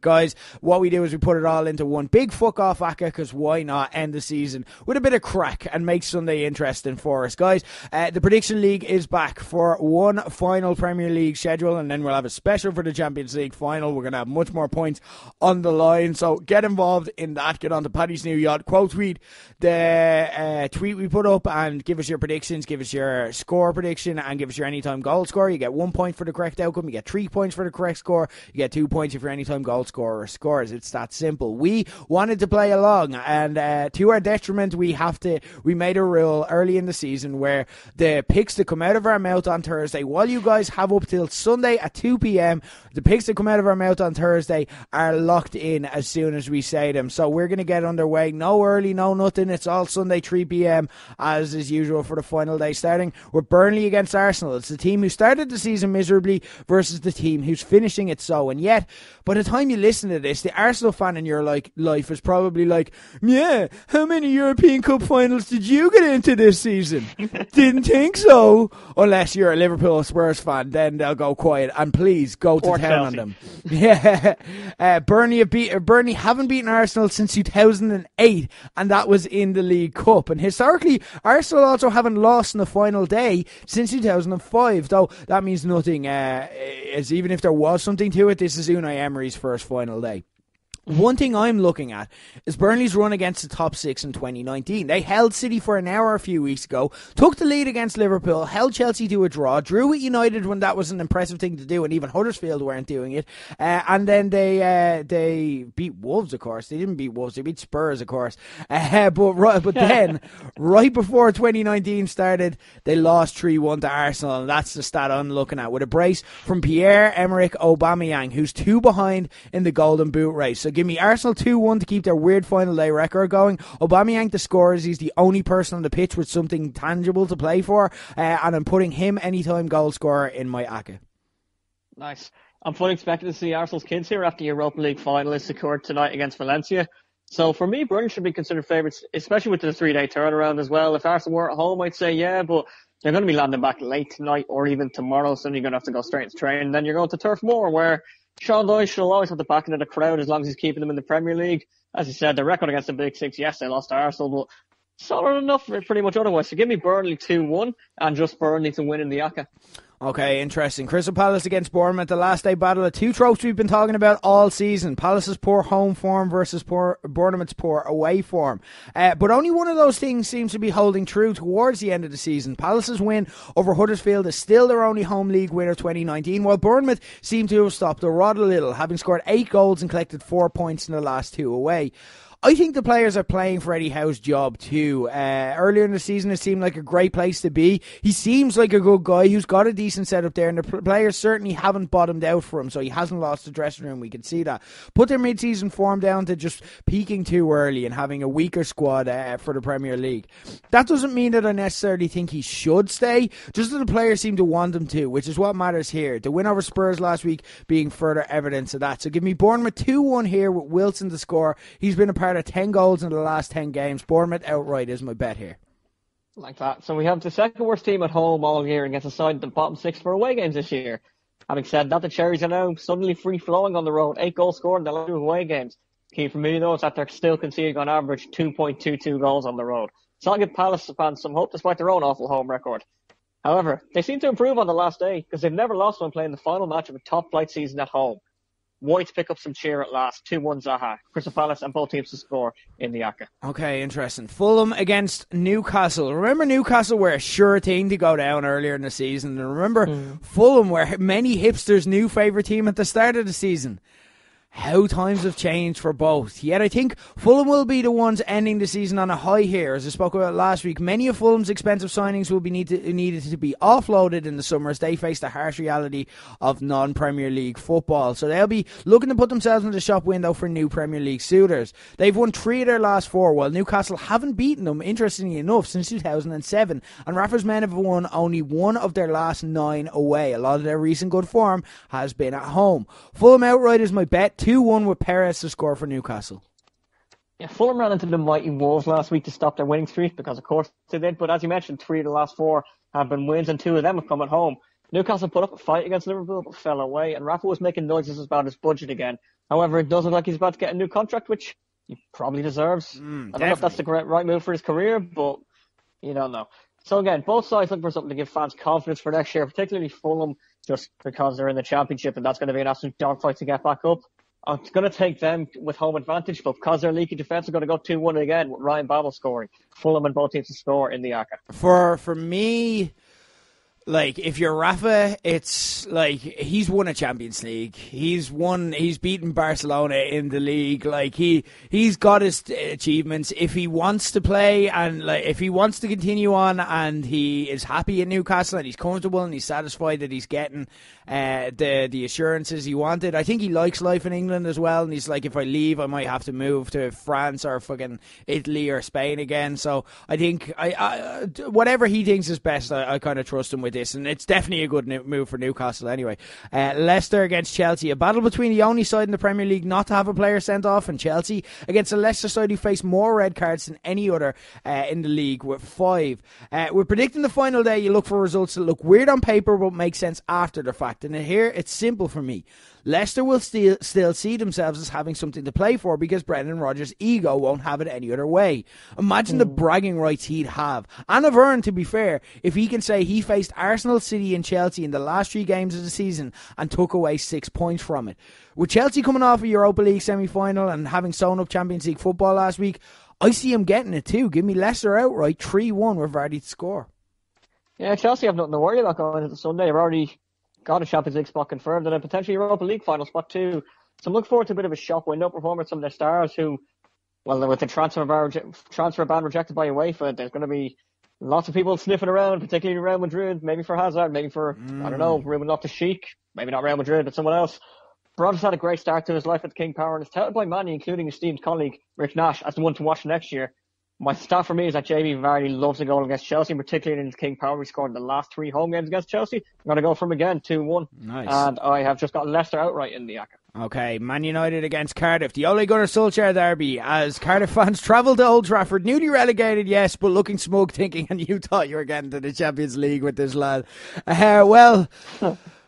guys, what we do is we put it all into one big fuck off ACCA, because why not end the season with a bit of crack and make Sunday interesting for us, guys. The Prediction League is back for one final Premier League schedule, and then we'll have a special for the Champions League final. We're going to have much more points on the line, so get involved in that. Get on to Paddy's New Yacht, quote tweet the tweet we put up and give us your predictions, give us your score prediction, and give us your anytime goal score. You get 1 point for the correct outcome, you get 3 points for the correct score, you get 2 points if your anytime goal scorer scores. It's that simple. We wanted to play along, and to our detriment, we made a rule early in the season where the picks that come out of our mouth on Thursday, while you guys have up till Sunday at 2 p.m, the picks that come out of our mouth on Thursday are locked in as soon as we say them. So we're going to get underway. No early, no nothing. It's all Sunday 3 p.m. as is usual for the final day, starting with Burnley against Arsenal. It's the team who started the season miserably versus the team who's finishing it so. And yet, by the time you listen to this, the Arsenal fan in your life is probably like, yeah, how many European Cup finals did you get into this season? Didn't think so. Unless you're a Liverpool or Spurs fan, then they'll go quiet, and please go to town on them. Yeah. Burnley haven't beaten Arsenal since 2008, and that was in the League Cup. And historically, Arsenal also haven't lost on the final day since 2005, though that means nothing, as even if there was something to it, this is Unai Emery's first final day. One thing I'm looking at is Burnley's run against the top six in 2019. They held City for an hour a few weeks ago, took the lead against Liverpool, held Chelsea to a draw, drew with United when that was an impressive thing to do, and even Huddersfield weren't doing it. And then they beat Wolves, of course. They didn't beat Wolves, they beat Spurs, of course. But then, right before 2019 started, they lost 3-1 to Arsenal, and that's the stat I'm looking at, with a brace from Pierre-Emerick Aubameyang, who's 2 behind in the Golden Boot race. So give me Arsenal 2-1 to keep their weird final day record going. Aubameyang to score, as he's the only person on the pitch with something tangible to play for, and I'm putting him anytime goal scorer in my account. Nice. I'm fully expecting to see Arsenal's kids here after Europa League finalists secured tonight against Valencia. So for me, Burnley should be considered favourites, especially with the 3-day turnaround as well. If Arsenal were at home, I'd say yeah, but they're going to be landing back late tonight or even tomorrow, so then you're going to have to go straight into training. Then you're going to Turf Moor, where Sean Dyche will always have the backing of the crowd as long as he's keeping them in the Premier League. As you said, the record against the Big Six, yes, they lost to Arsenal, but solid enough for pretty much otherwise. So give me Burnley 2-1 and just Burnley to win in the Accra. Okay, interesting. Crystal Palace against Bournemouth, the last day battle of 2 tropes we've been talking about all season. Palace's poor home form versus Bournemouth's poor away form. But only one of those things seems to be holding true towards the end of the season. Palace's win over Huddersfield is still their only home league win of 2019, while Bournemouth seem to have stopped the rod a little, having scored 8 goals and collected 4 points in the last 2 away. I think the players are playing for Eddie Howe's job too. Earlier in the season, it seemed like a great place to be. He seems like a good guy who's got a decent setup there, and the players certainly haven't bottomed out for him, so he hasn't lost the dressing room. We can see that. Put their mid-season form down to just peaking too early and having a weaker squad for the Premier League. That doesn't mean that I necessarily think he should stay, just that the players seem to want him to, which is what matters here. The win over Spurs last week being further evidence of that. So give me Bournemouth 2-1 here with Wilson to score. He's been a part of 10 goals in the last 10 games. Bournemouth outright is my bet here. Like that. So we have the second worst team at home all year against a side in the bottom 6 for away games this year. Having said that, the Cherries are now suddenly free-flowing on the road. 8 goals scored in the last 2 away games. Key for me, though, is that they're still conceding on average 2.22 goals on the road. So I'll give Palace fans some hope despite their own awful home record. However, they seem to improve on the last day because they've never lost when playing the final match of a top-flight season at home. Whites pick up some cheer at last. 2-1 Zaha. Crystal Palace and both teams to score in the Accra. Okay, interesting. Fulham against Newcastle. Remember Newcastle were a sure thing to go down earlier in the season. And remember Fulham were many hipsters' new favourite team at the start of the season. How times have changed for both. Yet I think Fulham will be the ones ending the season on a high here. As I spoke about last week, many of Fulham's expensive signings will be needed to be offloaded in the summer as they face the harsh reality of non-Premier League football. So they'll be looking to put themselves in the shop window for new Premier League suitors. They've won 3 of their last 4, while Newcastle haven't beaten them, interestingly enough, since 2007. And Rafa's men have won only 1 of their last 9 away. A lot of their recent good form has been at home. Fulham outright is my bet. 2-1 with Perez to score for Newcastle. Yeah, Fulham ran into the mighty Wolves last week to stop their winning streak because, of course, they did. But as you mentioned, 3 of the last 4 have been wins and 2 of them have come at home. Newcastle put up a fight against Liverpool but fell away, and Rafa was making noises about his budget again. However, it does look like he's about to get a new contract, which he probably deserves. I don't know if that's the right move for his career, but you don't know. So again, both sides looking for something to give fans confidence for next year, particularly Fulham, just because they're in the Championship and that's going to be an absolute dogfight to get back up. It's going to take them with home advantage, but because they're leaky defence, they're going to go 2-1 again with Ryan Babel scoring. Fulham and both teams to score in the Accra. For me, like, if you're Rafa, it's like he's won a Champions League. He's beaten Barcelona in the league. Like, he's got his achievements. If he wants to play and like if he wants to continue on and he is happy in Newcastle and he's comfortable and he's satisfied that he's getting the assurances he wanted. I think he likes life in England as well, and he's like, if I leave, I might have to move to France or fucking Italy or Spain again. So I think I whatever he thinks is best, I kind of trust him with this, and it's definitely a good move for Newcastle anyway. Leicester against Chelsea, a battle between the only side in the Premier League not to have a player sent off, and Chelsea against a Leicester side who face more red cards than any other in the league with 5. We're predicting the final day. You look for results that look weird on paper but make sense after the fact. And here, it's simple for me. Leicester will still see themselves as having something to play for because Brendan Rodgers' ego won't have it any other way. Imagine the bragging rights he'd have. And of Aaron, to be fair, if he can say he faced Arsenal, City and Chelsea in the last 3 games of the season and took away 6 points from it. With Chelsea coming off a Europa League semi-final and having sewn up Champions League football last week, I see him getting it too. Give me Leicester outright, 3-1 with Vardy to score. Yeah, Chelsea have nothing to worry about going into Sunday. They've already got a Champions League spot confirmed and a potentially Europa League final spot too. So I'm looking forward to a bit of a shop window performance from their stars who, well, with the transfer ban rejected by UEFA, there's going to be lots of people sniffing around, particularly Real Madrid, maybe for Hazard, maybe for, I don't know, Ruben Loftus-Cheek, maybe not Real Madrid, but someone else. Brothers had a great start to his life at the King Power and is touted by many, including esteemed colleague Rick Nash, as the one to watch next year. My stat for me is that Jamie Vardy loves a goal against Chelsea, particularly in the King Power. He scored in the last 3 home games against Chelsea. I'm going to go for him again, 2-1. Nice. And I have just got Leicester outright in the accas. Okay, Man United against Cardiff. The Ole Gunnar Solskjaer derby as Cardiff fans travel to Old Trafford. Newly relegated, yes, but looking smug, thinking, and you thought you were getting to the Champions League with this lad. Well...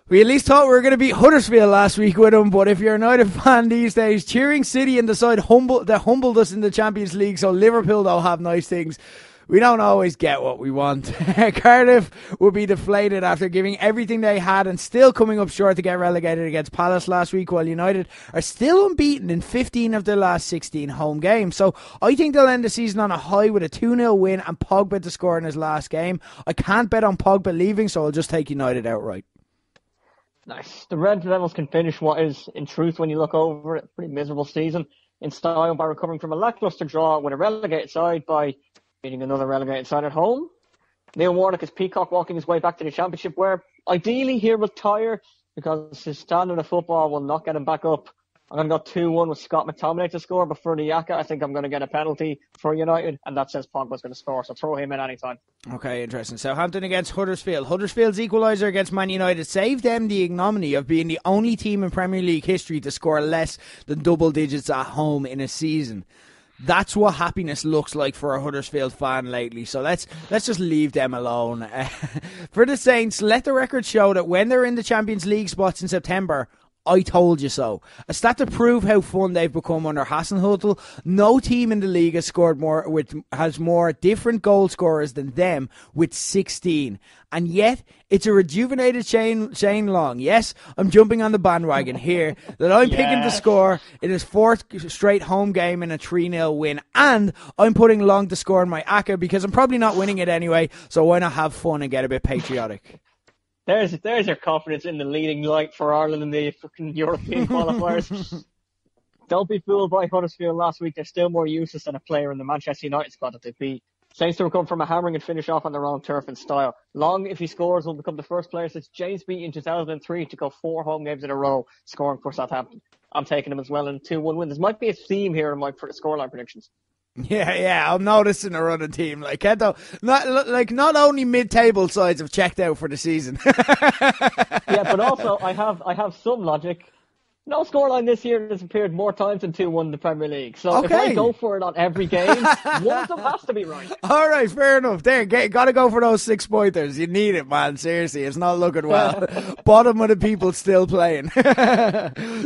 We at least thought we were going to beat Huddersfield last week with them, but if you're a United fan these days, cheering City and the side that humbled us in the Champions League, so Liverpool don't have nice things, we don't always get what we want. Cardiff will be deflated after giving everything they had and still coming up short to get relegated against Palace last week, while United are still unbeaten in 15 of their last 16 home games. So I think they'll end the season on a high with a 2-0 win and Pogba to score in his last game. I can't bet on Pogba leaving, so I'll just take United outright. Nice. The Red Devils can finish what is, in truth, when you look over it, a pretty miserable season in style by recovering from a lacklustre draw with a relegated side by beating another relegated side at home. Neil Warnock is peacock walking his way back to the Championship, where ideally he'll retire because his standard of football will not get him back up. I'm going to go 2-1 with Scott McTominay to score, but for the Yaka, I think I'm going to get a penalty for United, and that says Pogba's going to score, so throw him in any time. Okay, interesting. Southampton against Huddersfield. Huddersfield's equaliser against Man United saved them the ignominy of being the only team in Premier League history to score less than double digits at home in a season. That's what happiness looks like for a Huddersfield fan lately. So let's just leave them alone. For the Saints, let the record show that when they're in the Champions League spots in September, I told you so. A stat to prove how fun they've become under Hasenhüttl. No team in the league has more different goal scorers than them with 16. And yet, it's a rejuvenated Shane Long. Yes, I'm jumping on the bandwagon here. That I'm picking to score in his 4th straight home game in a 3-0 win. And I'm putting Long to score in my ACCA because I'm probably not winning it anyway. So why not have fun and get a bit patriotic? There's your confidence in the leading light for Ireland in the fucking European qualifiers. Don't be fooled by Huddersfield last week. They're still more useless than a player in the Manchester United squad that they beat. Saints to recover from a hammering and finish off on their own turf and style. Long, if he scores, will become the first player since James Beat in 2003 to go 4 home games in a row scoring for Southampton. I'm taking him as well in 2-1 win. There might be a theme here in my scoreline predictions. Yeah, I'm noticing a running team like Kento. Not only mid-table sides have checked out for the season. Yeah, but also I have some logic. No scoreline this year has appeared more times than 2-1 in the Premier League. So if I go for it on every game, one of them has to be right. All right, fair enough. There, got to go for those 6-pointers. You need it, man. Seriously, it's not looking well. Bottom of the people still playing.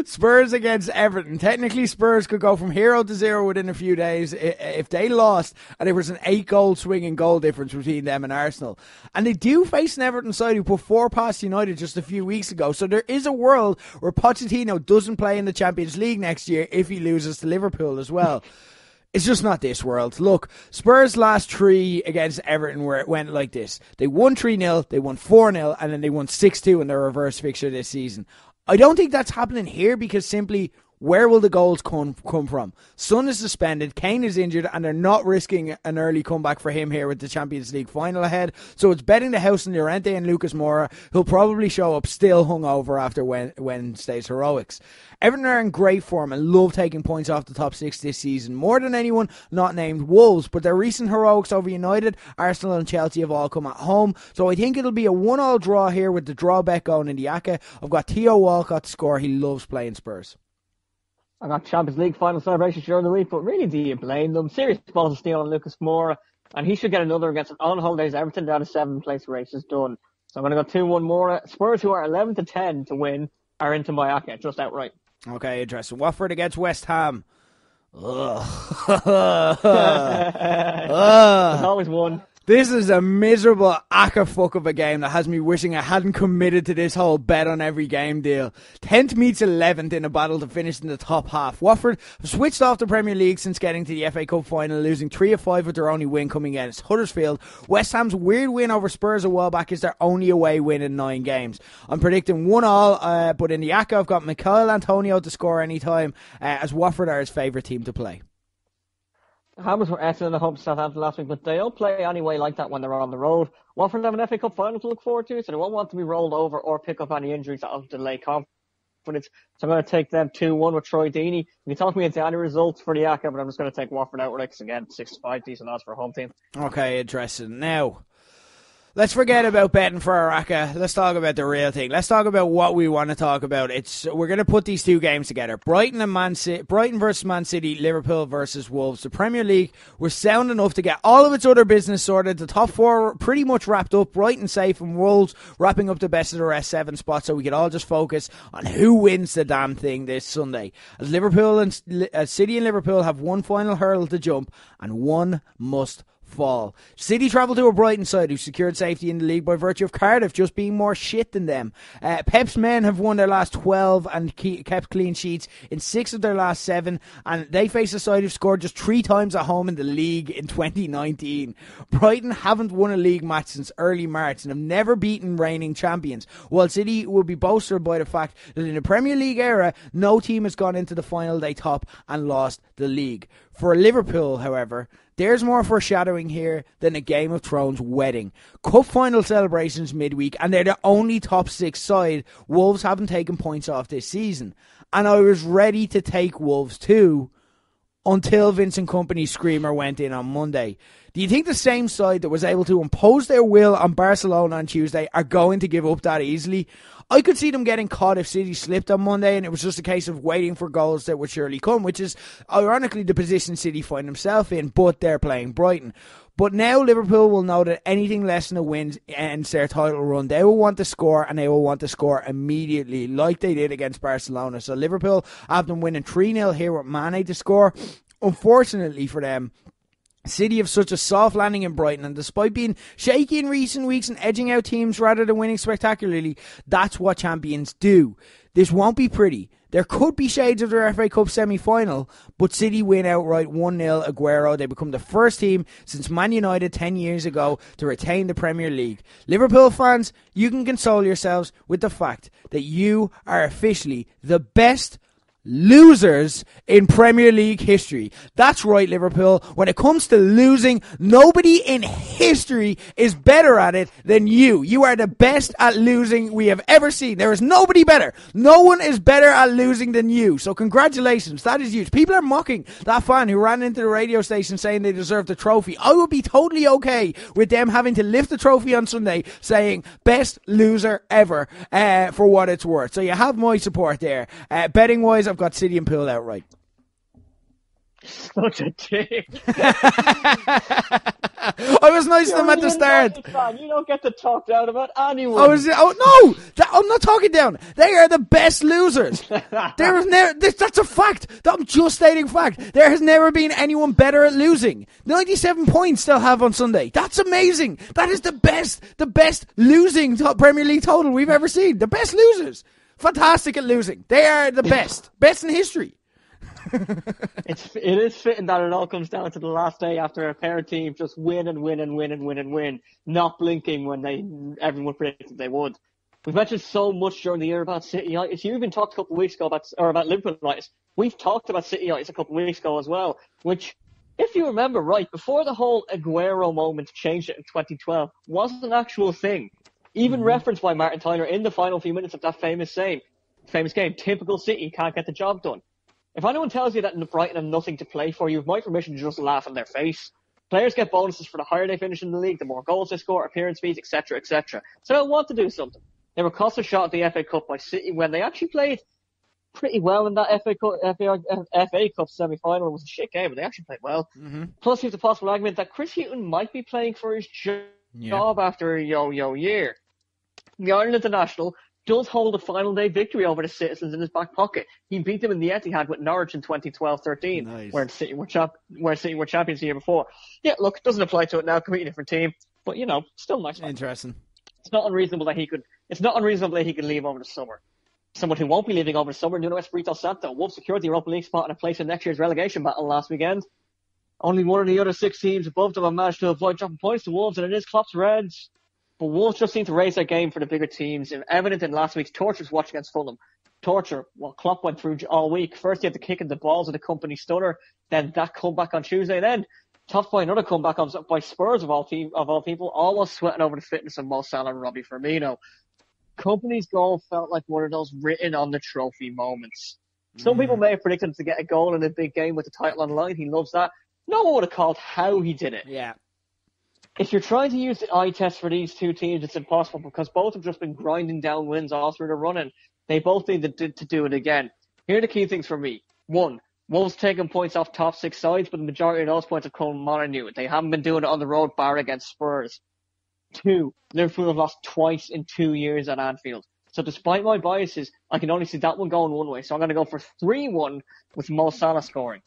Spurs against Everton. Technically, Spurs could go from 0 to 0 within a few days if they lost, and there was an 8-goal swing in goal difference between them and Arsenal. And they do face an Everton side who put 4 past United just a few weeks ago. So there is a world where Pochettino doesn't play in the Champions League next year if he loses to Liverpool as well. It's just not this world. Look, Spurs' last 3 against Everton where it went like this. They won 3-0, they won 4-0, and then they won 6-2 in their reverse fixture this season. I don't think that's happening here because simply, where will the goals come from? Son is suspended, Kane is injured, and they're not risking an early comeback for him here with the Champions League final ahead. So it's betting the house on Llorente and Lucas Moura, who'll probably show up still hungover after Wednesday's heroics. Everton are in great form and love taking points off the top 6 this season, more than anyone not named Wolves, but their recent heroics over United, Arsenal and Chelsea have all come at home. So I think it'll be a 1-1 draw here with the draw bet going in the Yaka. I've got Theo Walcott to score. He loves playing Spurs. I got Champions League final celebrations during the week, but really do you blame them? Serious balls of steel on Lucas Moura, and he should get another against an on-holidays Everton down to 7th place race is done. So I'm going to go 2-1 Moura. Spurs, who are 11 to 10 to win, are into my ACCA, just outright. Okay, interesting. Watford against West Ham. There's always one. This is a miserable fuck of a game that has me wishing I hadn't committed to this whole bet on every game deal. 10th meets 11th in a battle to finish in the top half. Watford have switched off the Premier League since getting to the FA Cup final, losing 3 of 5 with their only win coming against Huddersfield. West Ham's weird win over Spurs a while back is their only away win in 9 games. I'm predicting 1-1, but in the accas I've got Michael Antonio to score any time, as Watford are his favourite team to play. Hammers were excellent at home to Southampton last week, but they don't play anyway like that when they're on the road. Watford have an FA Cup final to look forward to, so they won't want to be rolled over or pick up any injuries that will delay confidence. So I'm going to take them 2-1 with Troy Deeney. You can talk me into any results for the ACA, but I'm just going to take Watford outright because, again, 6-5, decent odds for a home team. Okay, interesting. Now, let's forget about betting for our ACA. Let's talk about the real thing. Let's talk about what we want to talk about. We're going to put these 2 games together. Brighton versus Man City, Liverpool versus Wolves. The Premier League was sound enough to get all of its other business sorted. The top 4 pretty much wrapped up. Brighton safe and Wolves wrapping up the best of the rest 7 spots, so we could all just focus on who wins the damn thing this Sunday. As City and Liverpool have one final hurdle to jump and one must fall. City travelled to a Brighton side who secured safety in the league by virtue of Cardiff just being more shit than them. Pep's men have won their last 12 and kept clean sheets in 6 of their last 7, and they face a side who scored just 3 times at home in the league in 2019. Brighton haven't won a league match since early March and have never beaten reigning champions, while City will be boasted by the fact that in the Premier League era no team has gone into the final they top and lost the league. For Liverpool, however, there's more foreshadowing here than a Game of Thrones wedding. Cup final celebrations midweek, and they're the only top 6 side Wolves haven't taken points off this season. And I was ready to take Wolves too, until Vincent Kompany's screamer went in on Monday. Do you think the same side that was able to impose their will on Barcelona on Tuesday are going to give up that easily? I could see them getting caught if City slipped on Monday and it was just a case of waiting for goals that would surely come, which is ironically the position City find themselves in, but they're playing Brighton. But now Liverpool will know that anything less than a win ends their title run. They will want to score, and they will want to score immediately, like they did against Barcelona. So Liverpool have them winning 3-0 here with Mane to score. Unfortunately for them, City have such a soft landing in Brighton, and despite being shaky in recent weeks and edging out teams rather than winning spectacularly, that's what champions do. This won't be pretty. There could be shades of their FA Cup semi-final, but City win outright 1-0 Aguero. They become the first team since Man United 10 years ago to retain the Premier League. Liverpool fans, you can console yourselves with the fact that you are officially the best losers in Premier League history. That's right, Liverpool. When it comes to losing, nobody in history is better at it than you. You are the best at losing we have ever seen. There is nobody better. No one is better at losing than you. So congratulations. That is huge. People are mocking that fan who ran into the radio station saying they deserved the trophy. I would be totally okay with them having to lift the trophy on Sunday saying best loser ever, for what it's worth. So you have my support there. Betting wise, I've got City and Pool outright. Such a dick. I was nice to them at the start. You don't get to talk down about anyone. No, I'm not talking down. They are the best losers. There is that's a fact. I'm just stating fact. There has never been anyone better at losing. 97 points they'll have on Sunday. That's amazing. That is the best losing Premier League total we've ever seen. The best losers. Fantastic at losing. They are the best. Best in history. It is fitting that it all comes down to the last day after a pair of teams just win and win and win and win and win, not blinking when everyone predicted they would. We've mentioned so much during the year about City United. You even talked a couple of weeks ago about Liverpool United. We've talked about City United a couple of weeks ago as well, which, if you remember right, before the whole Aguero moment changed it in 2012, wasn't an actual thing. Even referenced by Martin Tyler in the final few minutes of that famous game. Typical City, can't get the job done. If anyone tells you that Brighton have nothing to play for, you have my permission to just laugh in their face. Players get bonuses for the higher they finish in the league, the more goals they score, appearance fees, etc., etc. So they'll want to do something. They were cost a shot at the FA Cup by City when they actually played pretty well in that FA Cup semi-final. It was a shit game, but they actually played well. Mm-hmm. Plus, you have the possible argument that Chris Hughton might be playing for his job after a yo-yo year. The Ireland international does hold a final day victory over the Citizens in his back pocket. He beat them in the Etihad with Norwich in 2012-13, Nice. where City were champions the year before. Yeah, look, it doesn't apply to it now, completely different team, but still nice. Interesting. It's not unreasonable that he could leave over the summer. Someone who won't be leaving over the summer, Nuno Espirito Santo. Wolves secured the Europa League spot and a place in next year's relegation battle last weekend. Only one of the other 6 teams above them have managed to avoid dropping points to Wolves, and it is Klopp's Reds. But Wolves just seem to raise their game for the bigger teams, evident in last week's torturous watch against Fulham. Torture, what Klopp went through all week. First he had to kick in the balls of the company stunner, then that comeback on Tuesday, then topped by another comeback by Spurs of all people, almost sweating over the fitness of Mo Salah and Robbie Firmino. Company's goal felt like one of those written on the trophy moments. Some people may have predicted him to get a goal in a big game with the title on the line. He loves that. No one would have called how he did it. Yeah. If you're trying to use the eye test for these two teams, it's impossible because both have just been grinding down wins all through the running. They both need to do it again. Here are the key things for me. 1, Wolves taking points off top 6 sides, but the majority of those points have come Molineux. They haven't been doing it on the road, bar against Spurs. 2, Liverpool have lost twice in 2 years at Anfield. So despite my biases, I can only see that one going one way. So I'm going to go for 3-1 with Mo Salah scoring.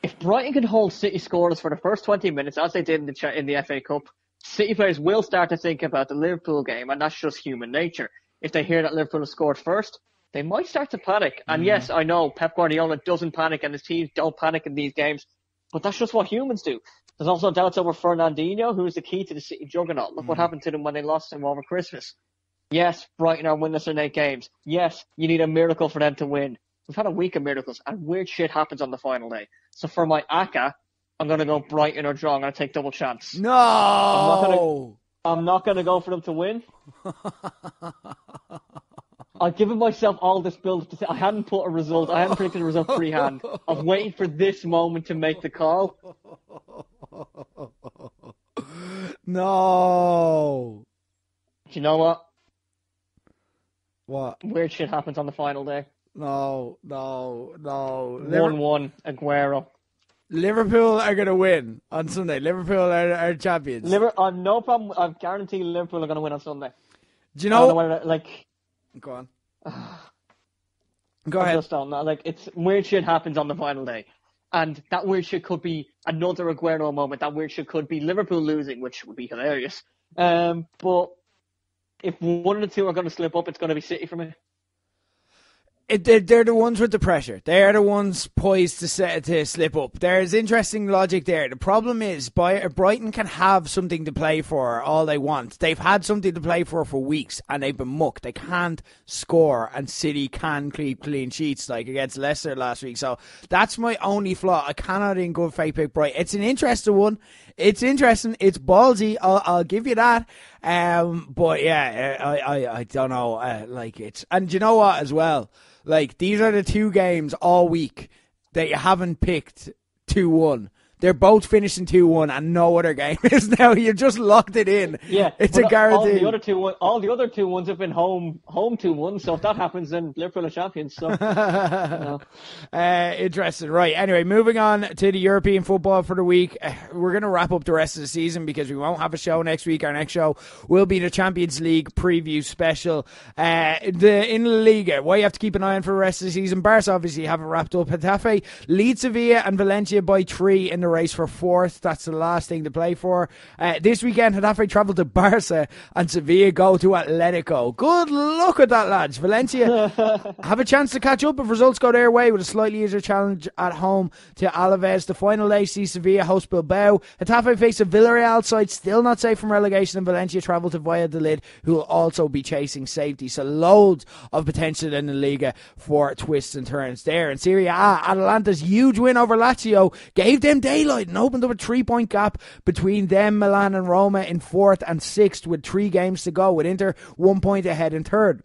If Brighton can hold City scoreless for the first 20 minutes, as they did in the FA Cup, City players will start to think about the Liverpool game, and that's just human nature. If they hear that Liverpool has scored first, they might start to panic. And yes, I know Pep Guardiola doesn't panic and his teams don't panic in these games, but that's just what humans do. There's also doubts over Fernandinho, who is the key to the City juggernaut. Look what happened to them when they lost him over Christmas. Yes, Brighton are winless in 8 games. Yes, you need a miracle for them to win. We've had a week of miracles, and weird shit happens on the final day. So for my ACCA, I'm going to go Brighton or draw. I'm going to take double chance. No! I'm not going to go for them to win. I've given myself all this build. I hadn't put a result. I hadn't predicted a result freehand. I was waiting for this moment to make the call. No! Do you know what? What? Weird shit happens on the final day. No. 1-1, Aguero. Liverpool are going to win on Sunday. Liverpool are champions. No problem. I guarantee Liverpool are going to win on Sunday. Do you know? I don't know whether, Go on. Go ahead. I just don't know. It's weird shit happens on the final day. And that weird shit could be another Aguero moment. That weird shit could be Liverpool losing, which would be hilarious. But if one of the two are going to slip up, it's going to be City for me. They're the ones with the pressure. They're the ones poised to slip up. There's interesting logic there. The problem is Brighton can have something to play for all they want. They've had something to play for weeks, and they've been mucked. They can't score, and City can keep clean sheets like against Leicester last week. So that's my only flaw. I cannot in good faith pick Brighton. It's an interesting one. It's interesting. It's ballsy. I'll give you that. But yeah, I don't know. And you know what as well? These are the 2 games all week that you haven't picked 2-1. They're both finishing 2-1 and no other game is now. You've just locked it in. Yeah. It's a guarantee. All the other 2-1s have been home 2-1. So if that happens, then Liverpool are champions. So, interesting. Right. Anyway, moving on to the European football for the week. We're going to wrap up the rest of the season because we won't have a show next week. Our next show will be the Champions League preview special. In La Liga, what you have to keep an eye on for the rest of the season. Barca obviously haven't wrapped up. Getafe lead Sevilla and Valencia by 3 in the race for 4th. That's the last thing to play for. This weekend, Getafe travel to Barca and Sevilla go to Atletico. Good luck with that, lads. Valencia have a chance to catch up if results go their way with a slightly easier challenge at home to Alaves. The final day sees Sevilla host Bilbao. Getafe face a Villarreal side still not safe from relegation, and Valencia travel to Valladolid, who will also be chasing safety. So loads of potential in the Liga for twists and turns there. In Serie A, Atalanta's huge win over Lazio gave them daylight and opened up a 3-point gap between them, Milan and Roma in 4th and 6th with 3 games to go, with Inter 1 point ahead in 3rd.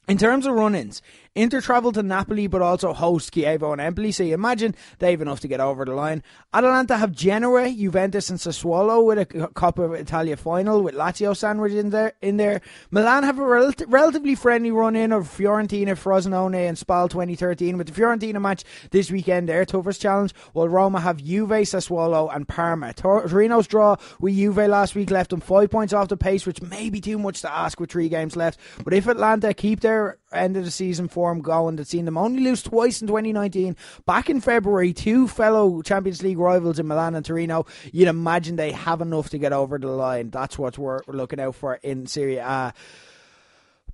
In terms of run-ins, Inter travel to Napoli but also host Chievo and Empoli, so you imagine they've enough to get over the line. Atalanta have Genoa, Juventus and Sassuolo with a Coppa Italia final with Lazio sandwich in there. Milan have a relatively friendly run-in of Fiorentina, Frosinone and Spal 2013, with the Fiorentina match this weekend their toughest challenge, while Roma have Juve, Sassuolo and Parma. Torino's draw with Juve last week left them 5 points off the pace, which may be too much to ask with 3 games left, but if Atlanta keep their end of the season form going, that's seen them only lose twice in 2019, back in February, 2 fellow Champions League rivals in Milan and Torino, you'd imagine they have enough to get over the line. That's what we're looking out for in Serie A.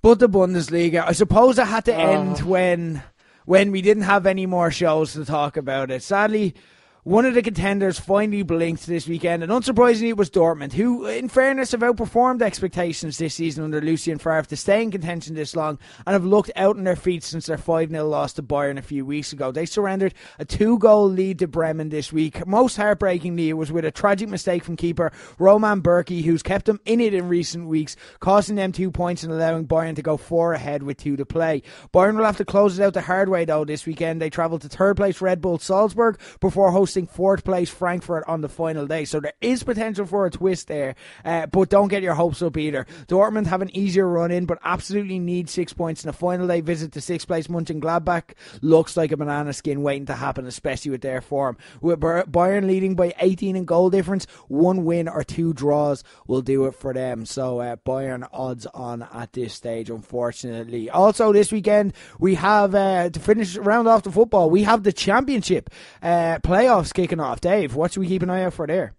But the Bundesliga, I suppose it had to end when we didn't have any more shows to talk about it. Sadly, one of the contenders finally blinked this weekend, and unsurprisingly it was Dortmund, who, in fairness, have outperformed expectations this season under Lucien Favre to stay in contention this long, and have looked out on their feet since their 5-0 loss to Bayern a few weeks ago. They surrendered a 2-goal lead to Bremen this week. Most heartbreakingly, it was with a tragic mistake from keeper Roman Bürki, who's kept them in it in recent weeks, costing them 2 points and allowing Bayern to go 4 ahead with 2 to play. Bayern will have to close it out the hard way, though, this weekend. They travel to 3rd place Red Bull Salzburg before hosting 4th place Frankfurt on the final day, so there is potential for a twist there, but don't get your hopes up either. Dortmund have an easier run in, but absolutely need 6 points in a final day visit to 6th place Mönchengladbach. Looks like a banana skin waiting to happen, especially with their form. With Bayern leading by 18 in goal difference, 1 win or 2 draws will do it for them, so Bayern odds on at this stage, unfortunately. Also this weekend we have, to round off the football, we have the Championship playoffs kicking off. Dave, what should we keep an eye out for there?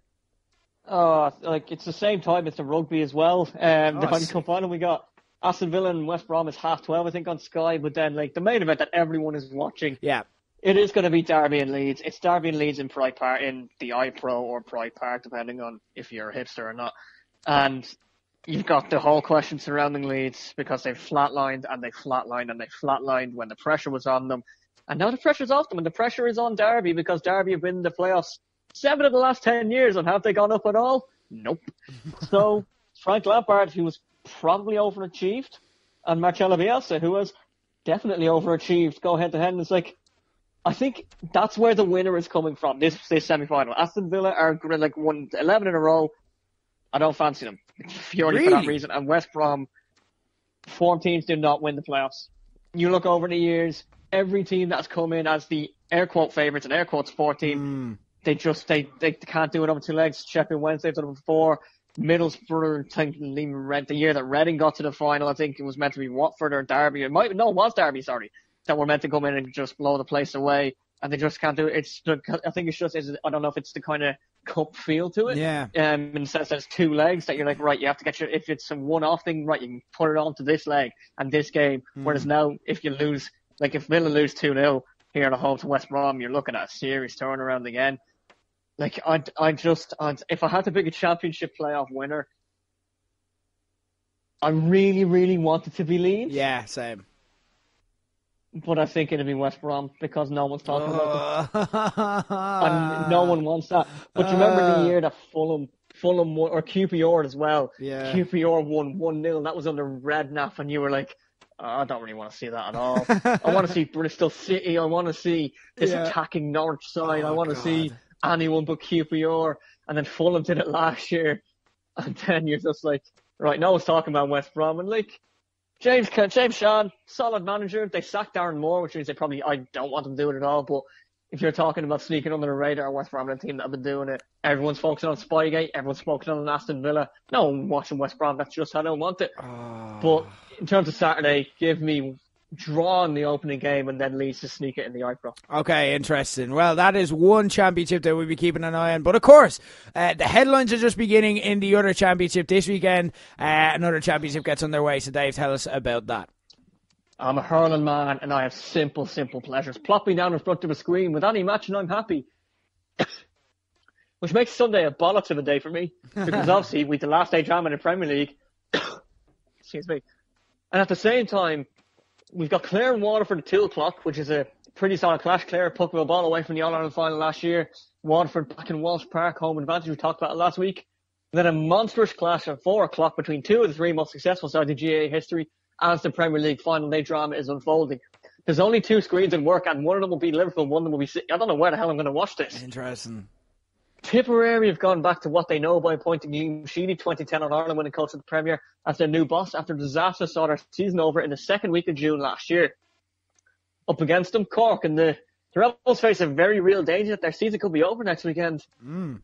It's the same time as the rugby as well. The Heineken Cup final, we got Aston Villa and West Brom is 12:30, I think, on Sky. But then, the main event that everyone is watching, it is going to be Derby and Leeds. It's Derby and Leeds in Pride Park, in the iPro or Pride Park, depending on if you're a hipster or not. And you've got the whole question surrounding Leeds because they've flatlined and they flatlined and they flatlined when the pressure was on them. And now the pressure's off them, and the pressure is on Derby because Derby have been in the playoffs 7 of the last 10 years, and have they gone up at all? Nope. So Frank Lampard, who was probably overachieved, and Marcelo Bielsa, who was definitely overachieved, go head-to-head, and it's I think that's where the winner is coming from, this semi-final. Aston Villa are won 11 in a row. I don't fancy them, purely for that reason. And West Brom, form teams do not win the playoffs. You look over the years, every team that's come in as the air quote favourites and air quotes 4 team, they can't do it over 2 legs. Sheffield Wednesday done it before. Middlesbrough, the year that Reading got to the final, I think it was meant to be Watford or Derby. It was Derby, that were meant to come in and just blow the place away, and they just can't do it. I think I don't know if it's the kind of cup feel to it. Yeah. In the sense that it's 2 legs that you're right, you have to get if it's a one-off thing, right, you can put it onto this leg and this game. Whereas now, if you lose, if Villa lose 2-0 here at home to West Brom, you're looking at a serious turnaround again. If I had to pick a Championship playoff winner, I really, really want it to be Leeds. Yeah, same. But I think it'll be West Brom because no one's talking about them. And no one wants that. But you remember the year that Fulham won, or QPR as well. Yeah. QPR won 1-0. That was under Redknapp, and you were I don't really want to see that at all. I want to see Bristol City. I want to see this attacking Norwich side. I want to see anyone but QPR. And then Fulham did it last year. And then you're just right, no one's talking about West Brom. And James Sean, solid manager. They sacked Darren Moore, which means I don't want them doing it at all. But if you're talking about sneaking under the radar, West Brom are a team that have been doing it. Everyone's focusing on Spygate. Everyone's focusing on Aston Villa. No one watching West Brom. That's just how they want it. But in terms of Saturday, give me draw in the opening game and then Leeds to sneak it in the iPro. Okay, interesting. Well, that is one Championship that we'll be keeping an eye on. But of course, the headlines are just beginning in the other Championship this weekend. Another Championship gets underway. So Dave, tell us about that. I'm a hurling man and I have simple pleasures. Plop me down in front of a screen with any match and I'm happy. Which makes Sunday a bollocks of a day for me. Because obviously, with the last day drama in the Premier League, excuse me. And at the same time, we've got Clare and Waterford at 2 o'clock, which is a pretty solid clash. Clare took a ball away from the All-Ireland final last year. Waterford back in Walsh Park, home advantage. We talked about it last week. And then a monstrous clash at 4 o'clock between 2 of the 3 most successful sides in GAA history as the Premier League final day drama is unfolding. There's only 2 screens in work, and one of them will be Liverpool, one of them will be City. I don't know where the hell I'm going to watch this. Interesting. Tipperary have gone back to what they know by appointing Liam Sheedy, 2010 on Ireland winning coach of the Premier, as their new boss after disaster saw their season over in the second week of June last year. Up against them, Cork, and the Rebels face a very real danger that their season could be over next weekend.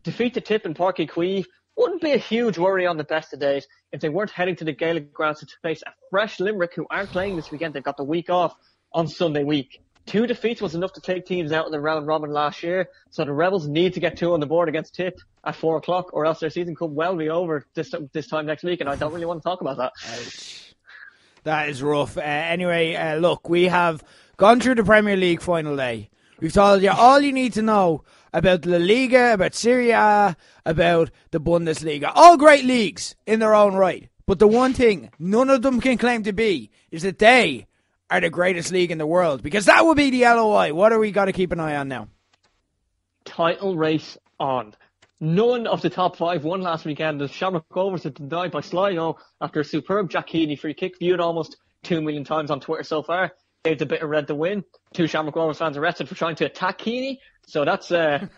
Defeat the Tip in Páirc Uí Chaoimh wouldn't be a huge worry on the best of days if they weren't heading to the Gaelic grounds to face a fresh Limerick who aren't playing this weekend. They've got the week off on Sunday week. 2 defeats was enough to take teams out in the round robin last year, so the Rebels need to get 2 on the board against Tip at 4 o'clock, or else their season could well be over this time next week, and I don't really want to talk about that. Ouch. That is rough. Anyway, look, we have gone through the Premier League final day. We've told you all you need to know about La Liga, about Serie A, about the Bundesliga. All great leagues in their own right. But the one thing none of them can claim to be is that they are the greatest league in the world. Because that would be the LOI. What are we got to keep an eye on now? Title race on. None of the top 5 won last weekend as Shamrock Rovers had been denied by Sligo after a superb Jack Heaney free kick viewed almost 2 million times on Twitter so far. Gave the bit of red to win. 2 Shamrock Rovers fans arrested for trying to attack Heaney. So that's the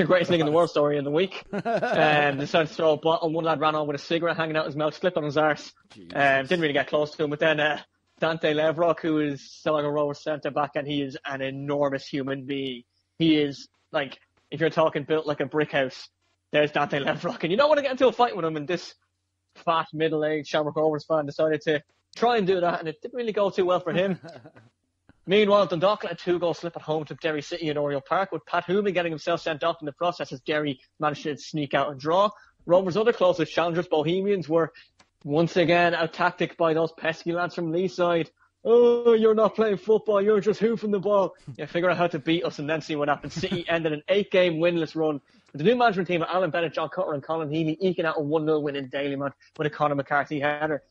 greatest thing in the world story in the week. Decided to throw a bottle. One lad ran on with a cigarette hanging out his mouth, slipped on his arse. Didn't really get close to him. But then Dante Levrock, who is Sligo Rovers centre back, and he is an enormous human being. He is like, if you're talking built like a brick house, there's Dante Levrock. And you don't want to get into a fight with him, and this fat, middle-aged Shamrock Rovers fan decided to try and do that, and it didn't really go too well for him. Meanwhile, Dundalk let a 2-goal slip at home to Derry City in Oriel Park, with Pat Hooley getting himself sent off in the process as Derry managed to sneak out and draw. Rovers' other closest challengers, Bohemians, were once again out-tacticked by those pesky lads from Leeside. Oh, you're not playing football, you're just hoofing the ball. Yeah, figure out how to beat us and then see what happens. City ended an 8-game winless run. The new management team of Alan Bennett, John Cutler and Colin Heaney eking out a 1-0 win in Dalymount with a Conor McCarthy header.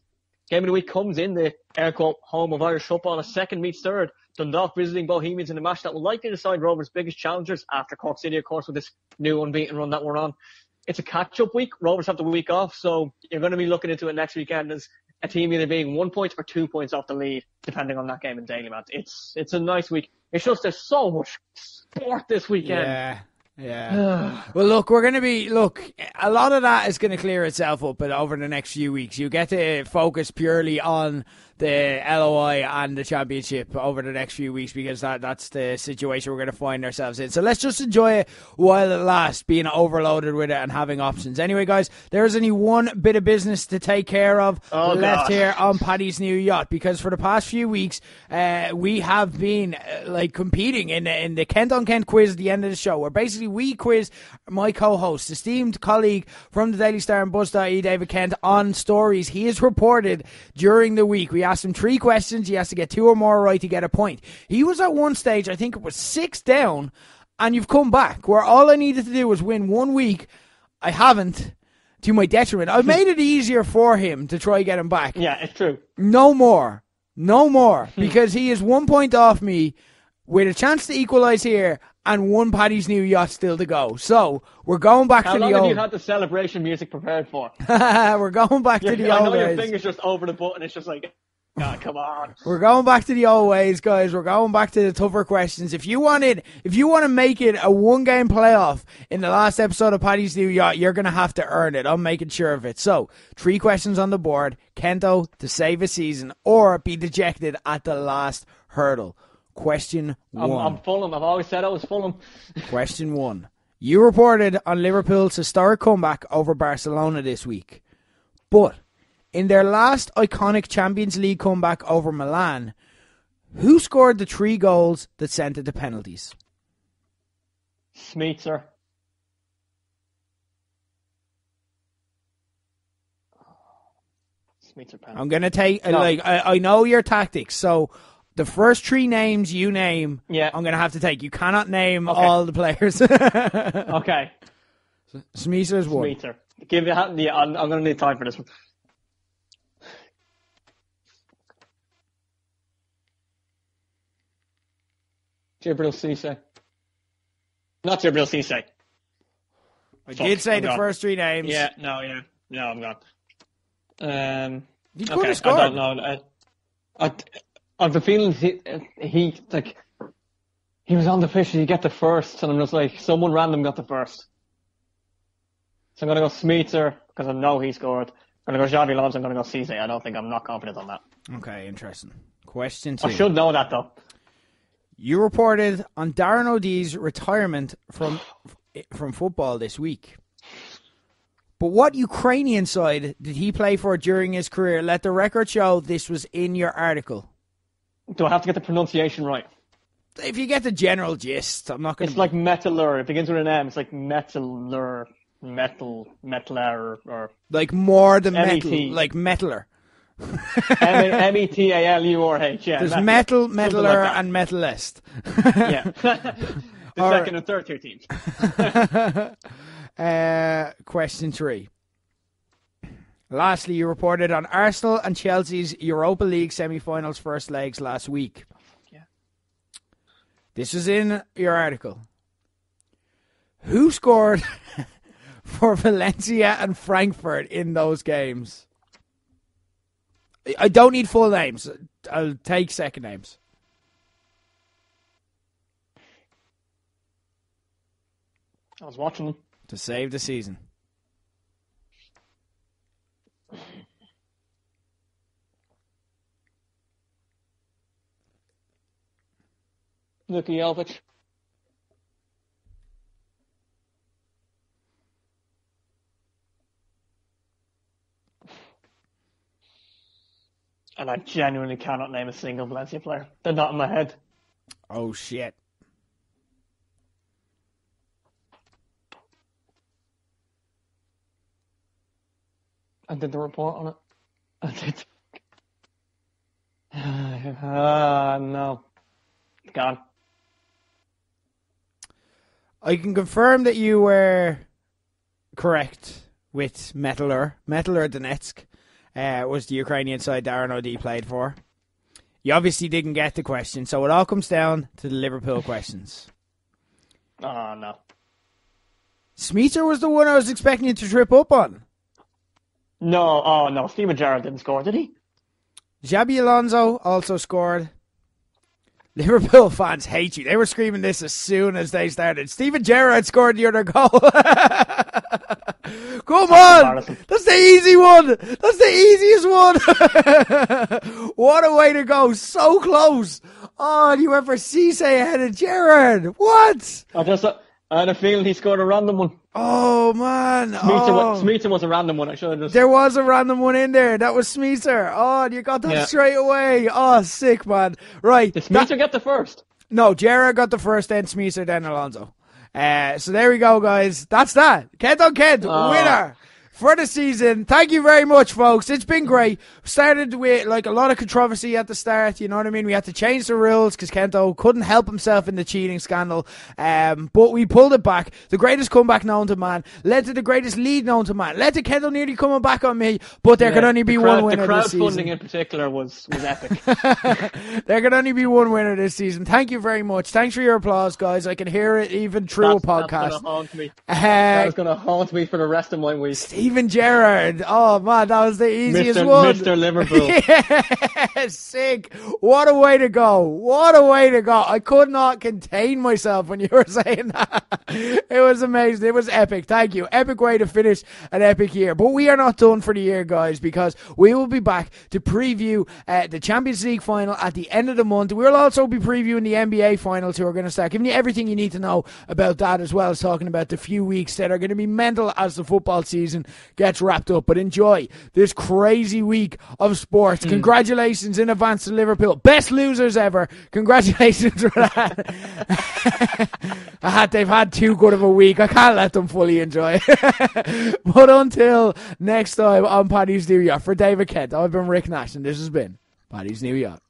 Game of the week comes in the air quote home of Irish football. A second meets third. Dundalk visiting Bohemians in a match that will likely decide Rovers' biggest challengers after Cork City, of course, with this new unbeaten run that we're on. It's a catch-up week. Rovers have the week off, so you're going to be looking into it next weekend as a team either being 1 point or 2 points off the lead, depending on that game in Dalymount. It's a nice week. It's just there's so much sport this weekend. Yeah. Well, look, a lot of that is going to clear itself up over the next few weeks. You get to focus purely on the LOI and the championship over the next few weeks because that's the situation we're going to find ourselves in. So let's just enjoy it while it lasts, being overloaded with it and having options. Anyway, guys, there's only one bit of business to take care of left here on Paddy's New Yacht, because for the past few weeks we have been competing in the Kent on Kent quiz at the end of the show, where basically we quiz my co-host, esteemed colleague from the Daily Star and Buzz.ie, David Kent, on stories he has reported during the week. We asked him 3 questions. He has to get 2 or more right to get a point. He was at one stage, I think it was 6 down, and you've come back, where all I needed to do was win 1 week. I haven't, to my detriment. I've made it easier for him to try get him back. Yeah, it's true. No more, because he is 1 point off me with a chance to equalise here and 1 Paddy's New Yacht still to go. So we're going back to the old... How long have you had the celebration music prepared for? We're going back to the old I know ways. your finger's just over the button. It's just like, God, come on. We're going back to the old ways, guys. We're going back to the tougher questions. If you want to make it a 1-game playoff in the last episode of Paddy's New Yacht, you're going to have to earn it. I'm making sure of it. So 3 questions on the board. Kento to save a season or be dejected at the last hurdle. Question 1. I'm Fulham. I've always said I was Fulham. Question 1. You reported on Liverpool's historic comeback over Barcelona this week. But in their last iconic Champions League comeback over Milan, who scored the 3 goals that sent it to penalties? Smeetzer. Smeetzer penalty. I'm going to take... I know your tactics, so... The first 3 names you name, I'm going to have to take. You cannot name all the players. Okay. Smeetzer's 1. Smeetzer. I'm going to need time for this one. Jibril Cisse. Not Jibril Cisse. I did say the first 3 names. No, I'm gone. You could have scored. I don't know. I've the feeling he was on the pitch and he get the first, and I'm just like, someone random got the first. So I'm going to go Smeeter, because I know he scored. I'm going to go Xavi Alonso, I'm going to go Cisse. I'm not confident on that. Okay, interesting. Question 2. I should know that, though. You reported on Darren O'Dee's retirement from football this week. But what Ukrainian side did he play for during his career? Let the record show this was in your article. Do I have to get the pronunciation right? If you get the general gist, I'm not going to... It's like Metaler. It begins with an M. It's like Metaler, Metaler, or... Like more than M-E-T. metal, like metaler. Metalurh, yeah. There's metal, metaler, like and metalist. Yeah. The second and third tier teams. Question 3. Lastly, you reported on Arsenal and Chelsea's Europa League semi-finals first legs last week. Yeah. This is in your article. Who scored for Valencia and Frankfurt in those games? I don't need full names. I'll take second names. I was watching them. To save the season. Luka Jovic. And I genuinely cannot name a single Valencia player. They're not in my head. Oh, shit. I did the report on it. I did. No. Gone. I can confirm that you were correct with Metaler. Metaler Donetsk was the Ukrainian side Darren O'Dea played for. You obviously didn't get the question, so it all comes down to the Liverpool questions. Oh, no. Smeeter was the one I was expecting you to trip up on. No, Steven Gerrard didn't score, did he? Xabi Alonso also scored. Liverpool fans hate you. They were screaming this as soon as they started. Steven Gerrard scored the other goal. Come on! That's the easy one! That's the easiest one! What a way to go. So close. Oh, you went for Cisse ahead of Gerrard. What? I had a feeling he scored a random one. Oh, man. Smeeter was a random one. I should have just... There was a random one in there. That was Smeeter. Oh, you got that straight away. Oh, sick, man. Right. Did Smeeter get the first? No, Gerrard got the first, then Smeeter, then Alonso. So there we go, guys. That's that. Kento winner for the season. Thank you very much, folks. It's been great. Started with like a lot of controversy at the start, you know what I mean? We had to change the rules because Kento couldn't help himself in the cheating scandal. But we pulled it back. The greatest comeback known to man led to the greatest lead known to man. Led to Kento nearly coming back on me, but there could only be one winner this season. The crowdfunding in particular was epic. There could only be one winner this season. Thank you very much. Thanks for your applause, guys. I can hear it even through a podcast. That's going to haunt me. That's going to haunt me for the rest of my week. Steven Gerrard. Oh, man, that was the easiest one. Mr. Liverpool. Yeah, sick. What a way to go. What a way to go. I could not contain myself when you were saying that. It was amazing. It was epic. Thank you. Epic way to finish an epic year. But we are not done for the year, guys, because we will be back to preview the Champions League final at the end of the month. We'll also be previewing the NBA finals, who are going to start giving you everything you need to know about that, as well as talking about the few weeks that are going to be mental as the football season gets wrapped up. But enjoy this crazy week of sports. Congratulations in advance to Liverpool. Best losers ever. Congratulations for that. They've had too good of a week. I can't let them fully enjoy it. But until next time on Paddy's New Yacht, for David Kent, I've been Rick Nash, and this has been Paddy's New Yacht.